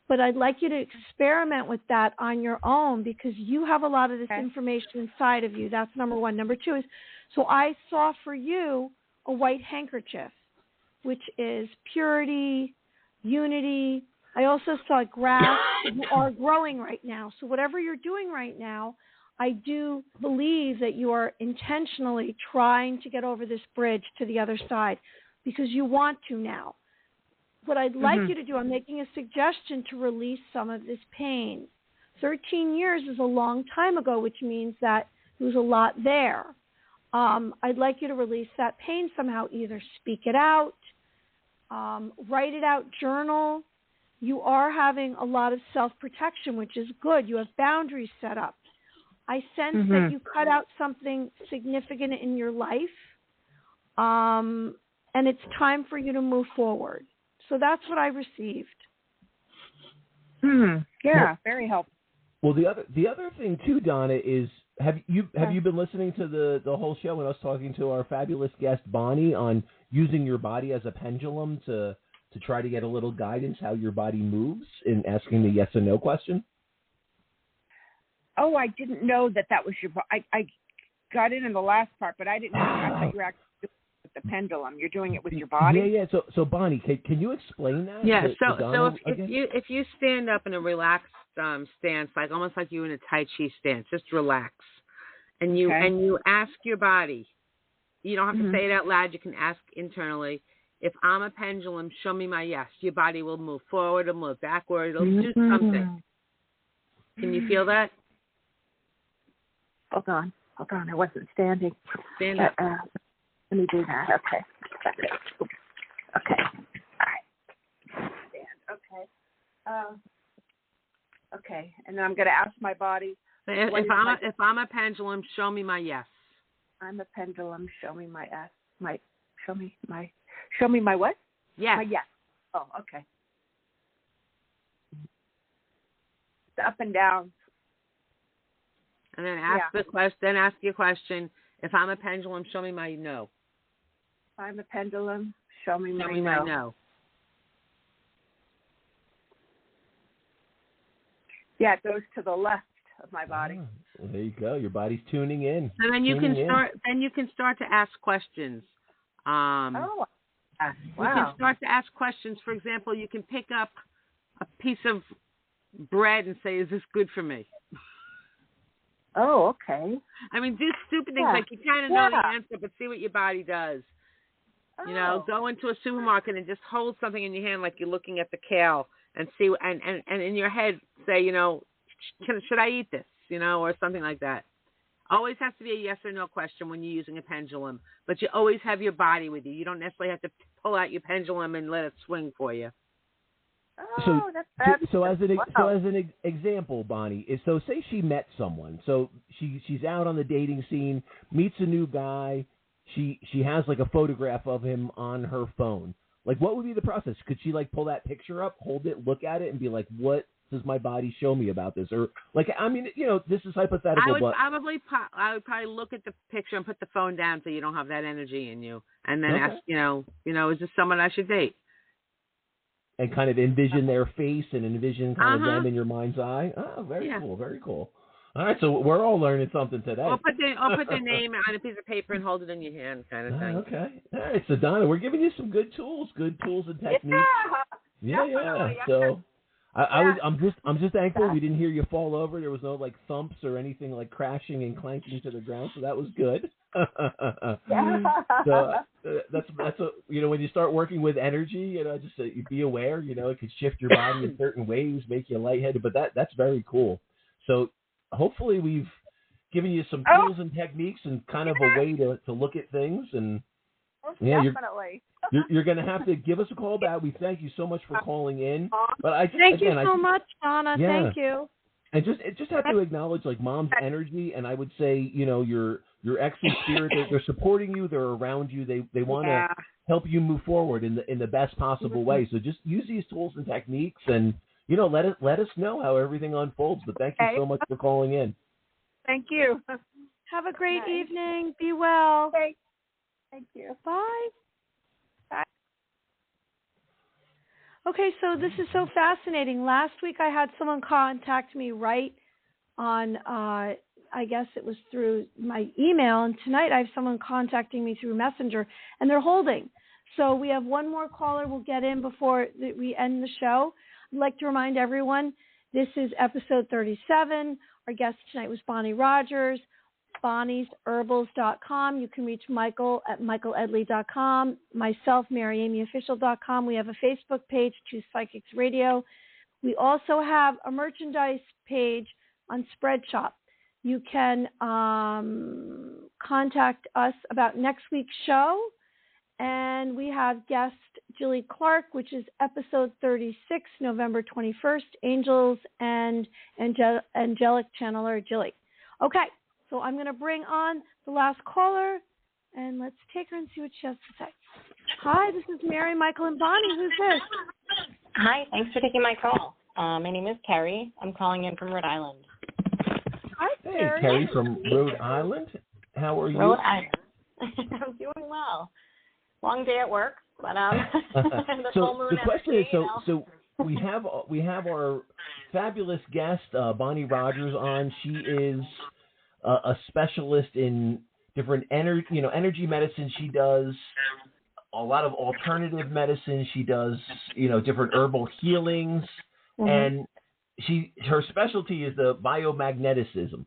but I'd like you to experiment with that on your own, because you have a lot of this information inside of you. That's number one. Number two is, so I saw for you a white handkerchief, which is purity, unity. I also saw grass. You are growing right now. So whatever you're doing right now, I do believe that you are intentionally trying to get over this bridge to the other side because you want to now. What I'd like you to do, I'm making a suggestion to release some of this pain. 13 years is a long time ago, which means that there was a lot there. I'd like you to release that pain somehow, either speak it out, write it out, journal. You are having a lot of self-protection, which is good. You have boundaries set up. I sense that you cut out something significant in your life, and it's time for you to move forward. So that's what I received. Yeah, very helpful. Well, the other thing too, Donna, is have you been listening to the whole show and us talking to our fabulous guest Bonnie on using your body as a pendulum to try to get a little guidance how your body moves in asking the yes or no question? Oh, I didn't know that was your. I got in the last part, but I didn't know. I thought you were actually doing it with the pendulum. You're doing it with your body. Yeah. So Bonnie, can you explain that? Yeah. To Donna if you stand up in a relaxed stance, like almost like you in a Tai Chi stance, just relax, and you ask your body. You don't have to say it out loud. You can ask internally. If I'm a pendulum, show me my yes. Your body will move forward, it'll move backward, it'll do something. Can you feel that? Hold on. I wasn't standing. Stand up. Let me do that. Okay. Okay. All right. Stand. Okay. Okay, and then I'm going to ask my body. If I'm a pendulum, show me my yes. I'm a pendulum. Show me my S. Show me my what? Yes. My yes. Oh, okay. It's up and down. And then ask the question. Then ask your question. If I'm a pendulum, show me my no. If I'm a pendulum, show me my no. Yeah, it goes to the left of my body. Well, there you go. Your body's tuning in. And then you can start to ask questions. Wow. You can start to ask questions. For example, you can pick up a piece of bread and say, "Is this good for me?" Oh, okay. I mean, do stupid things like you kind of know the answer, but see what your body does. Oh. You know, go into a supermarket and just hold something in your hand like you're looking at the kale and see, and in your head say, you know, should I eat this? You know, or something like that. Always has to be a yes or no question when you're using a pendulum, but you always have your body with you. You don't necessarily have to pull out your pendulum and let it swing for you. Oh, so as an example, Bonnie, so say she met someone. So she's out on the dating scene, meets a new guy. She has like a photograph of him on her phone. Like, what would be the process? Could she like pull that picture up, hold it, look at it, and be like, what does my body show me about this? Or like, I mean, you know, this is hypothetical. I would probably look at the picture and put the phone down so you don't have that energy in you, and then ask, you know, is this someone I should date? And kind of envision their face and envision kind of them in your mind's eye. Oh, very cool, very cool. All right, so we're all learning something today. Or put their name on a piece of paper and hold it in your hand, kind of thing. Okay. All right, so Donna, we're giving you some good tools and techniques. Yeah. So I'm just thankful we didn't hear you fall over. There was no like thumps or anything like crashing and clanking to the ground, so that was good. So that's a, you know, when you start working with energy, you know, just be aware, you know, it could shift your body in certain ways, make you lightheaded, but that's very cool. So hopefully we've given you some tools and techniques and kind of a way to look at things. And definitely. You're going to have to give us a call back. We thank you so much for calling in. But thank you so much, Donna. Yeah. Thank you. And just have to acknowledge like Mom's energy, and I would say, you know, your excellent spirit. They're supporting you. They're around you. They want to help you move forward in the best possible way. So just use these tools and techniques, and you know, let us know how everything unfolds. But thank you so much for calling in. Thank you. Have a great evening. Be well. Thank you. Bye. Okay, so this is so fascinating. Last week I had someone contact me right on, I guess it was through my email, and tonight I have someone contacting me through Messenger, and they're holding. So we have one more caller we'll get in before we end the show. I'd like to remind everyone, this is episode 37. Our guest tonight was Bonnie Rogers. Bonnie'sHerbals.com. You can reach Michael at michaeledley.com. Myself, MaryAmyOfficial.com. We have a Facebook page, Choose Psychics Radio. We also have a merchandise page on Spreadshop. You can contact us about next week's show. And we have guest Jilly Clark, which is episode 36, November 21st, Angels and Angelic Channeler Jilly. Okay. So I'm going to bring on the last caller, and let's take her and see what she has to say. Hi, this is Mary, Michael, and Bonnie. Who's this? Hi, thanks for taking my call. My name is Carrie. I'm calling in from Rhode Island. Hi, Carrie. Hey, Carrie from Rhode Island. How are you? Rhode Island. I'm doing well. Long day at work, but the full moon. The question is, so we have our fabulous guest, Bonnie Rogers, on. She is a specialist in different energy medicine. She does a lot of alternative medicine. She does, different herbal healings, and her specialty is the biomagnetism.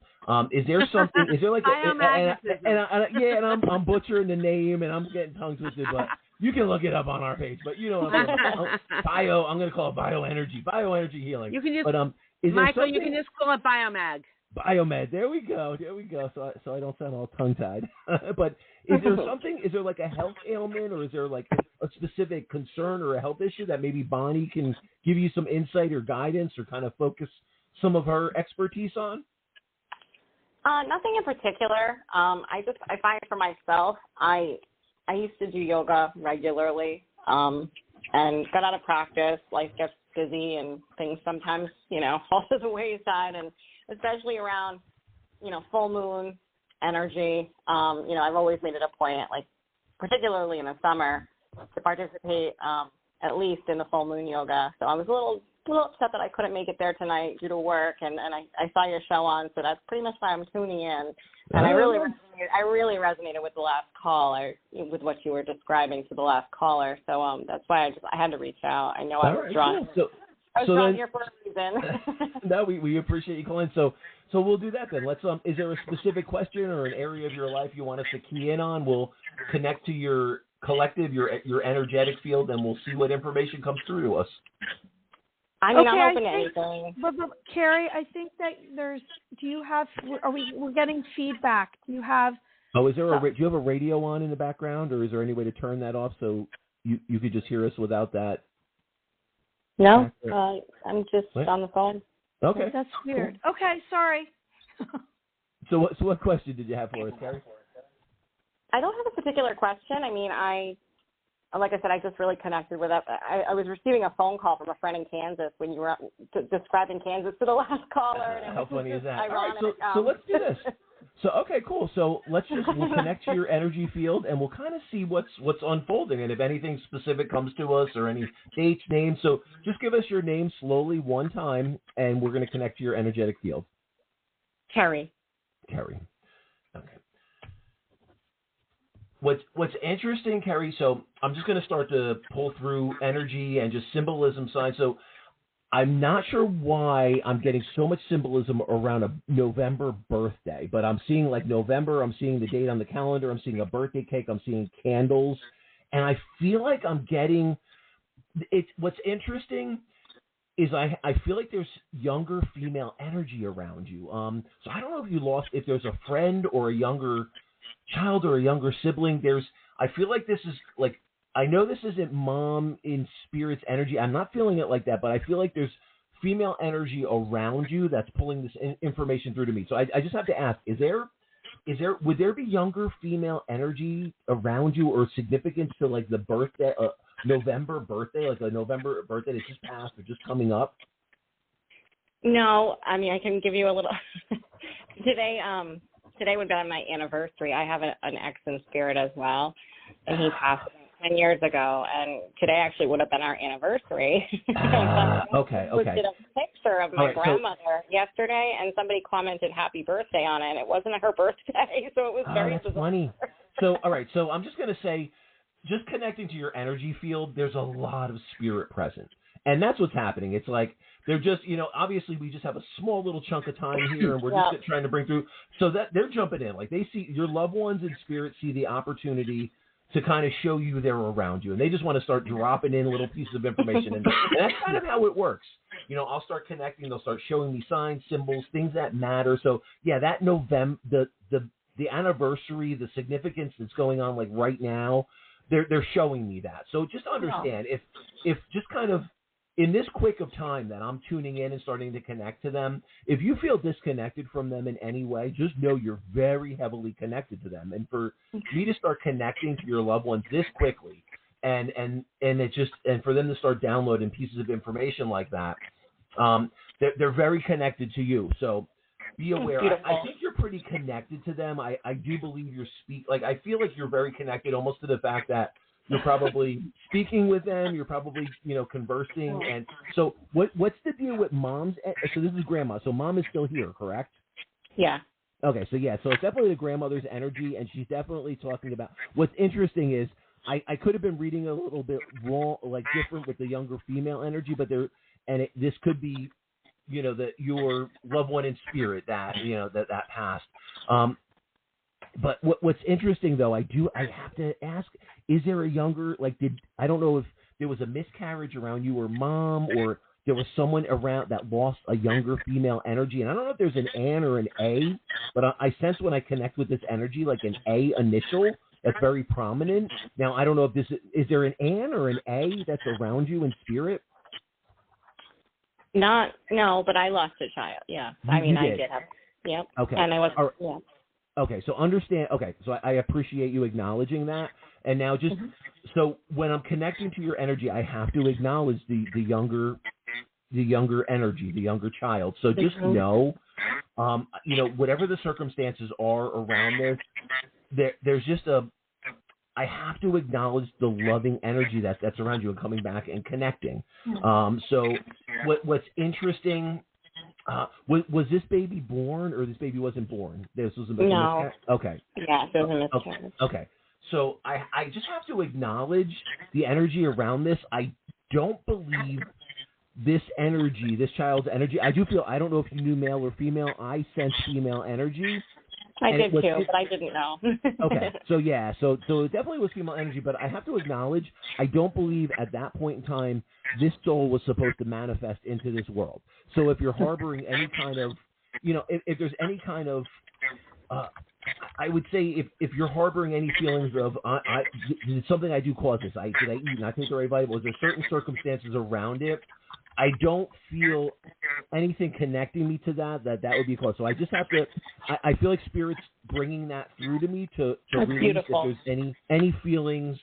Is there something? Is there like and I'm butchering the name and I'm getting tongue twisted, but you can look it up on our page. But I'm going to call it bioenergy healing. You can just, is Michael, you can just call it biomag. Biomed. There we go. So I don't sound all tongue-tied. But is there something? Is there like a health ailment, or is there like a specific concern or a health issue that maybe Bonnie can give you some insight or guidance, or kind of focus some of her expertise on? Nothing in particular. I find for myself, I used to do yoga regularly, and got out of practice. Life gets busy and things sometimes, fall to the wayside, and especially around, full moon energy. I've always made it a point, like particularly in the summer, to participate at least in the full moon yoga. So I was a little upset that I couldn't make it there tonight due to work, and I saw your show on, so that's pretty much why I'm tuning in. And I really resonated with the last call, with what you were describing to the last caller. So that's why I had to reach out. I know I was drawn. Cool. I was drawn here for a reason. No, we appreciate you calling. So we'll do that then. Let's is there a specific question or an area of your life you want us to key in on? We'll connect to your collective, your energetic field, and we'll see what information comes through to us. I'm open to anything. But Carrie, I think that we're getting feedback. Do you have? Oh, do you have a radio on in the background, or is there any way to turn that off so you could just hear us without that? No, I'm just on the phone. Okay. That's weird. Cool. Okay, sorry. So what question did you have for us, Carrie? I don't have a particular question. I mean, like I said, I just really connected with it. I was receiving a phone call from a friend in Kansas when you were describing Kansas to the last caller. And how funny is that? Ironic. All right, so let's do this. So, okay, cool. So we'll connect to your energy field, and we'll kind of see what's unfolding, and if anything specific comes to us or any dates, names. So just give us your name slowly one time, and we're going to connect to your energetic field. Carrie. Okay. What's interesting, Carrie, so I'm just going to start to pull through energy and just symbolism signs. So I'm not sure why I'm getting so much symbolism around a November birthday, but I'm seeing like November, I'm seeing the date on the calendar, I'm seeing a birthday cake, I'm seeing candles, and I feel like I'm getting it. What's interesting is I feel like there's younger female energy around you. So I don't know if there's a friend or a younger child or a younger sibling. I feel like this is like, I know this isn't mom in spirit's energy. I'm not feeling it like that, but I feel like there's female energy around you that's pulling this information through to me. So I just have to ask, would there be younger female energy around you or significance to like the birthday, November birthday, like a November birthday that's just passed or just coming up? No, I mean, I can give you a little. Today would be my anniversary. I have an ex in spirit as well, and he passed 10 years ago, and today actually would have been our anniversary. Okay. I did a picture of my grandmother yesterday, and somebody commented happy birthday on it. It wasn't her birthday, so it was very that's bizarre. Funny. So, all right, so I'm just going to say, just connecting to your energy field, there's a lot of spirit present. And that's what's happening. It's like they're just, obviously we just have a small little chunk of time here, and we're just trying to bring through. So that they're jumping in. Like they see your loved ones in spirit see the opportunity to kind of show you they're around you. And they just want to start dropping in little pieces of information. And that's kind of how it works. I'll start connecting. They'll start showing me signs, symbols, things that matter. So, yeah, that November, the anniversary, the significance that's going on like right now, they're showing me that. So just understand, if just kind of in this quick of time that I'm tuning in and starting to connect to them, if you feel disconnected from them in any way, just know you're very heavily connected to them. And for me to start connecting to your loved ones this quickly, and for them to start downloading pieces of information like that, they're very connected to you. So be aware. I think you're pretty connected to them. I do believe I feel like you're very connected almost to the fact that you're probably speaking with them. You're probably, conversing. And so what's the deal with mom's? So this is grandma. So mom is still here, correct? Yeah. Okay. So yeah, so it's definitely the grandmother's energy. And she's definitely talking about, what's interesting is I could have been reading a little bit wrong, like different with the younger female energy, but this could be, your loved one in spirit that passed. But what's interesting though, I have to ask, is there a younger, I don't know if there was a miscarriage around you or mom, or there was someone around that lost a younger female energy. And I don't know if there's an N or an A, but I sense when I connect with this energy, like an A initial that's very prominent. Now, I don't know if is there an N or an A that's around you in spirit? No, but I lost a child. Yeah. I mean, I did have. Yep. Okay. And I was. Right. Yeah. Okay. So understand. Okay. So I appreciate you acknowledging that. And now just so when I'm connecting to your energy, I have to acknowledge the younger energy, the younger child. So just know, whatever the circumstances are around this, there's just I have to acknowledge the loving energy that's around you and coming back and connecting. So what's interesting, was this baby born or this baby wasn't born? This was a miscarriage? Okay. Yeah, it was a miscarriage. Okay. So I just have to acknowledge the energy around this. I don't believe this energy, this child's energy. I do feel, I don't know if you knew male or female. I sense female energy. I did too, but I didn't know. Okay. So yeah, so it definitely was female energy, but I have to acknowledge, I don't believe at that point in time this soul was supposed to manifest into this world. So if you're harboring any kind of, if there's any kind of, I would say if you're harboring any feelings of, did something I do cause this? Did I eat and I take the right vitamin? Was there certain circumstances around it? I don't feel anything connecting me to that would be close. So I just have to, I feel like Spirit's bringing that through to me to release beautiful. if there's any feelings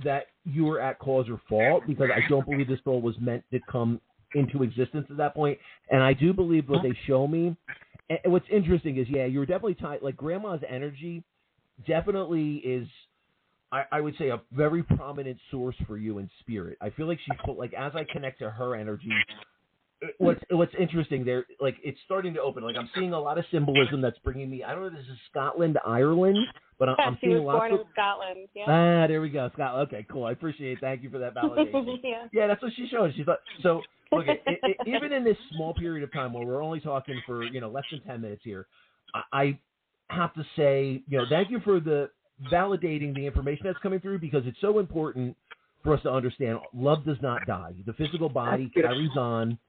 that you were at cause or fault, because I don't believe this soul was meant to come into existence at that point. And I do believe what they show me. And what's interesting is, yeah, you're definitely tied, like grandma's energy definitely is, I would say, a very prominent source for you in spirit. I feel like she's put, like, as I connect to her energy, what's interesting there, like, it's starting to open. Like, I'm seeing a lot of symbolism that's bringing me, I don't know if this is Scotland, Ireland, but I'm seeing lots born in Scotland. Yeah. There we go, Scotland. Okay, cool. I appreciate it. Thank you for that validation. Yeah, that's what she showed. She thought, so, look, even in this small period of time where we're only talking for, less than 10 minutes here, I have to say, thank you for the validating the information that's coming through, because it's so important for us to understand love does not die. The physical body carries on,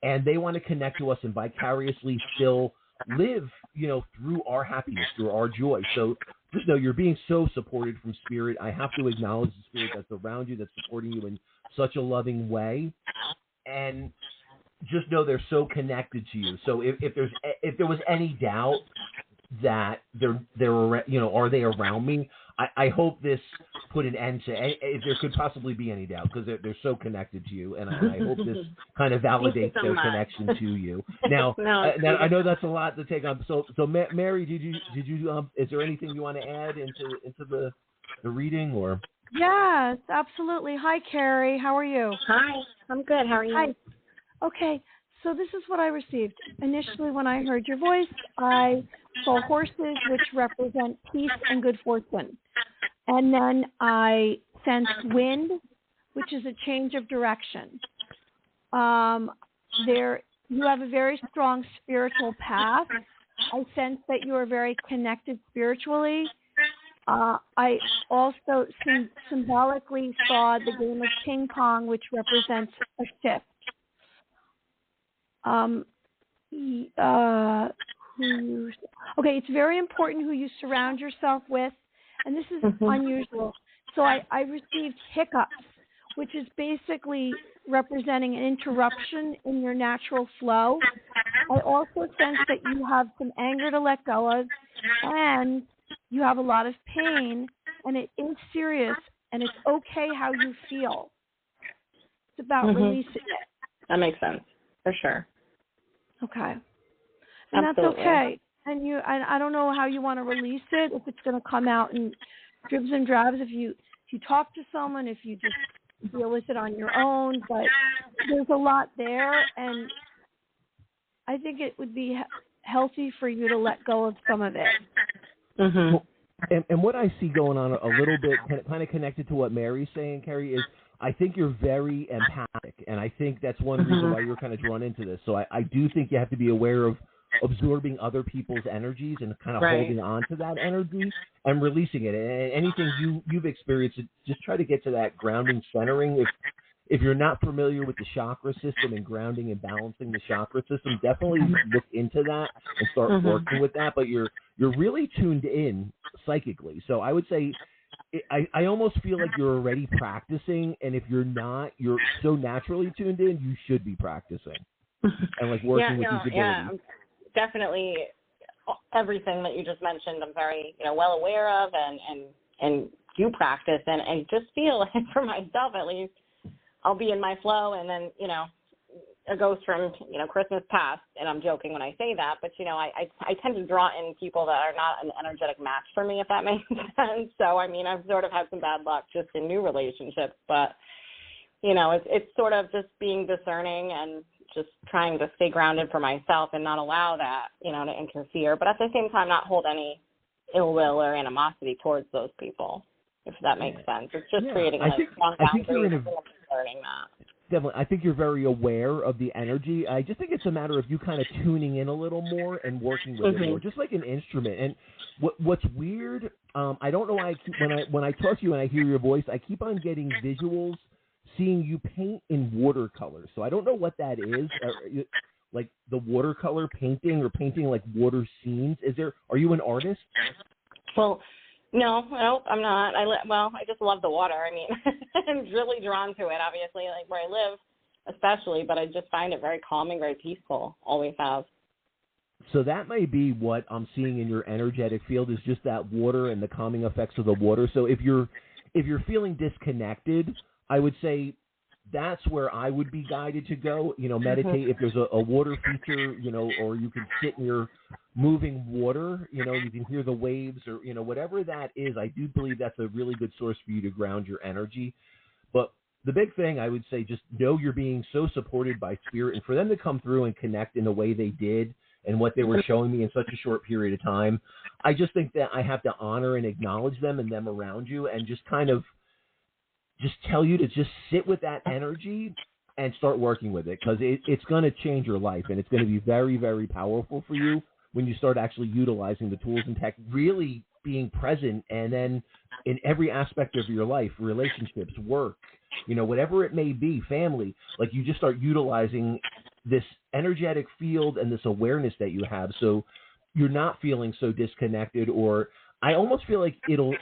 and they want to connect to us and vicariously still live, through our happiness, through our joy. So just know you're being so supported from Spirit. I have to acknowledge the Spirit that's around you, that's supporting you in such a loving way. And just know they're so connected to you. So if there was any doubt that are they around me, I hope this put an end to if there could possibly be any doubt, because they're so connected to you, and I hope this kind of validates their connection to you. Now, now I know that's a lot to take on. So Mary, did you is there anything you want to add into the reading, or? Yes, absolutely. Hi, Carrie. How are you? Hi, I'm good. How are you? Hi. Okay, so this is what I received. Initially, when I heard your voice, I saw horses, which represent peace and good fortune. And then I sensed wind, which is a change of direction. You have a very strong spiritual path. I sense that you are very connected spiritually. I also symbolically saw the game of ping pong, which represents a shift. Okay, it's very important who you surround yourself with, and this is unusual. So I received hiccups, which is basically representing an interruption in your natural flow. I also sense that you have some anger to let go of, and you have a lot of pain, and it is serious, and it's okay how you feel. It's about releasing it. That makes sense, for sure. Okay. And Absolutely. that's okay. And I don't know how you want to release it, if it's going to come out in dribs and drabs, if you talk to someone, if you just deal with it on your own, but there's a lot there, and I think it would be healthy for you to let go of some of it. And what I see going on a little bit, kind of connected to what Mary's saying, Carrie, is I think you're very empathic, and I think that's one reason why you're kind of drawn into this. So I do think you have to be aware of absorbing other people's energies and kind of holding on to that energy and releasing it. And anything you've experienced, just try to get to that grounding, centering. If you're not familiar with the chakra system and grounding and balancing the chakra system, definitely look into that and start working with that. But you're really tuned in psychically. So I would say I almost feel like you're already practicing, and if you're not, you're so naturally tuned in, you should be practicing. and like working with these abilities? Yeah, definitely everything that you just mentioned, I'm very, well aware of and do practice and just feel like for myself at least, I'll be in my flow and then, it goes from, Christmas past, and I'm joking when I say that, but, I tend to draw in people that are not an energetic match for me, if that makes sense. So, I've sort of had some bad luck just in new relationships, but, it's sort of just being discerning and just trying to stay grounded for myself and not allow that, to interfere, but at the same time not hold any ill will or animosity towards those people, if that makes sense. It's just creating strong boundaries and learning that. Definitely. I think you're very aware of the energy. I just think it's a matter of you kind of tuning in a little more and working with it more, just like an instrument. And what's weird, I don't know why when I talk to you and I hear your voice, I keep on getting visuals, seeing you paint in watercolor. So I don't know what that is, like the watercolor painting or painting like water scenes. Are you an artist? Well, no, I'm not. I just love the water. I'm really drawn to it, obviously, like where I live especially, but I just find it very calming, very peaceful, always have. So that may be what I'm seeing in your energetic field is just that water and the calming effects of the water. So if you're feeling disconnected, I would say that's where I would be guided to go, meditate. If there's a water feature, or you can sit near moving water, you can hear the waves or, whatever that is. I do believe that's a really good source for you to ground your energy. But the big thing I would say, just know you're being so supported by spirit, and for them to come through and connect in the way they did and what they were showing me in such a short period of time, I just think that I have to honor and acknowledge them and them around you and just kind of just tell you to just sit with that energy and start working with it, because it's going to change your life, and it's going to be very, very powerful for you when you start actually utilizing the tools and tech, really being present, and then in every aspect of your life, relationships, work, whatever it may be, family, like you just start utilizing this energetic field and this awareness that you have, so you're not feeling so disconnected, or I almost feel like it'll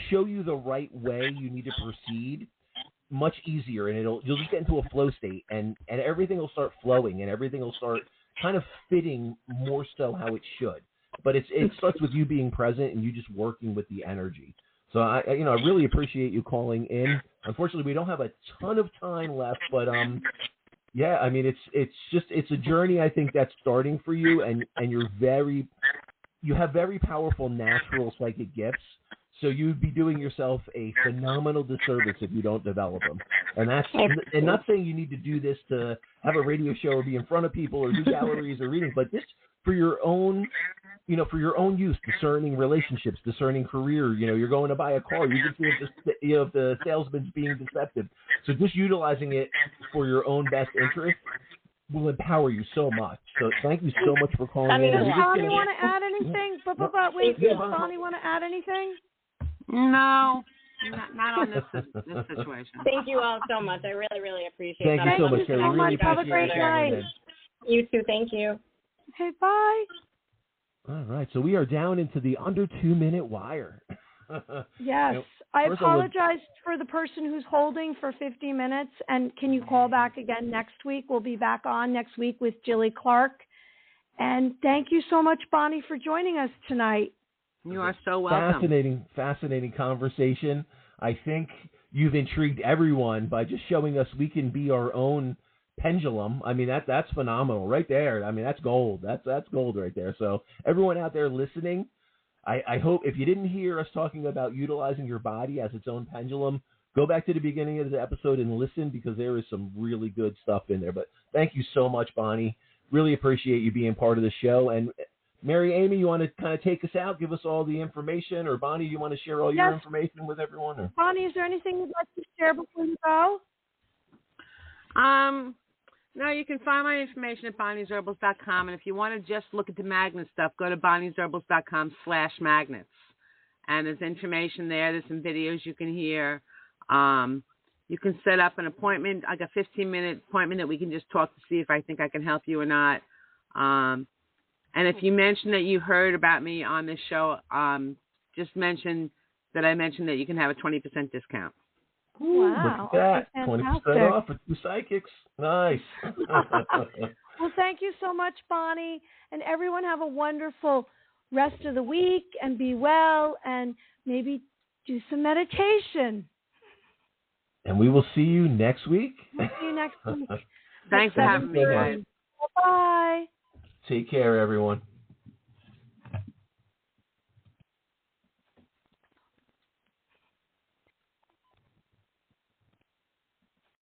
show you the right way you need to proceed much easier, and you'll just get into a flow state, and everything will start flowing, and everything will start kind of fitting more so how it should. But it starts with you being present and you just working with the energy. So I really appreciate you calling in. Unfortunately, we don't have a ton of time left, but it's a journey I think that's starting for you, and you have very powerful natural psychic gifts. So you'd be doing yourself a phenomenal disservice if you don't develop them. And not saying you need to do this to have a radio show or be in front of people or do galleries or readings, but just for your own, use, discerning relationships, discerning career. You're going to buy a car, you just feel if the salesman's being deceptive. So just utilizing it for your own best interest will empower you so much. So thank you so much for calling in. Does Bonnie want to add anything? Does Bonnie want to add anything? No, not on this situation. Thank you all so much. I really, really appreciate that. Thank you so much, Carrie. We really Have a great night. You too. Thank you. Okay, bye. All right. So we are down into the under 2-minute wire. Yes. I apologize for the person who's holding for 50 minutes. And can you call back again next week? We'll be back on next week with Jilly Clark. And thank you so much, Bonnie, for joining us tonight. You are so welcome. Fascinating conversation. I think you've intrigued everyone by just showing us we can be our own pendulum. That's phenomenal right there. That's gold. That's gold right there. So everyone out there listening, I hope if you didn't hear us talking about utilizing your body as its own pendulum, go back to the beginning of the episode and listen, because there is some really good stuff in there. But thank you so much, Bonnie. Really appreciate you being part of the show. And Mary Amy, you want to kind of take us out, give us all the information, or Bonnie, you want to share all your information with everyone? Or? Bonnie, is there anything you'd like to share before you go? No, you can find my information at bonniesherbals.com, and if you want to just look at the magnet stuff, go to bonniesherbals.com/magnets, and there's information there. There's some videos you can hear. You can set up an appointment, like a 15-minute appointment that we can just talk to see if I think I can help you or not. And if you mention that you heard about me on this show, just mention that I mentioned that you can have a 20% discount. Wow. Look at that. 20% off for 2 psychics. Nice. Well, thank you so much, Bonnie. And everyone have a wonderful rest of the week and be well and maybe do some meditation. And we will see you next week. We'll see you next week. Thanks for having me, guys. Bye. Take care, everyone.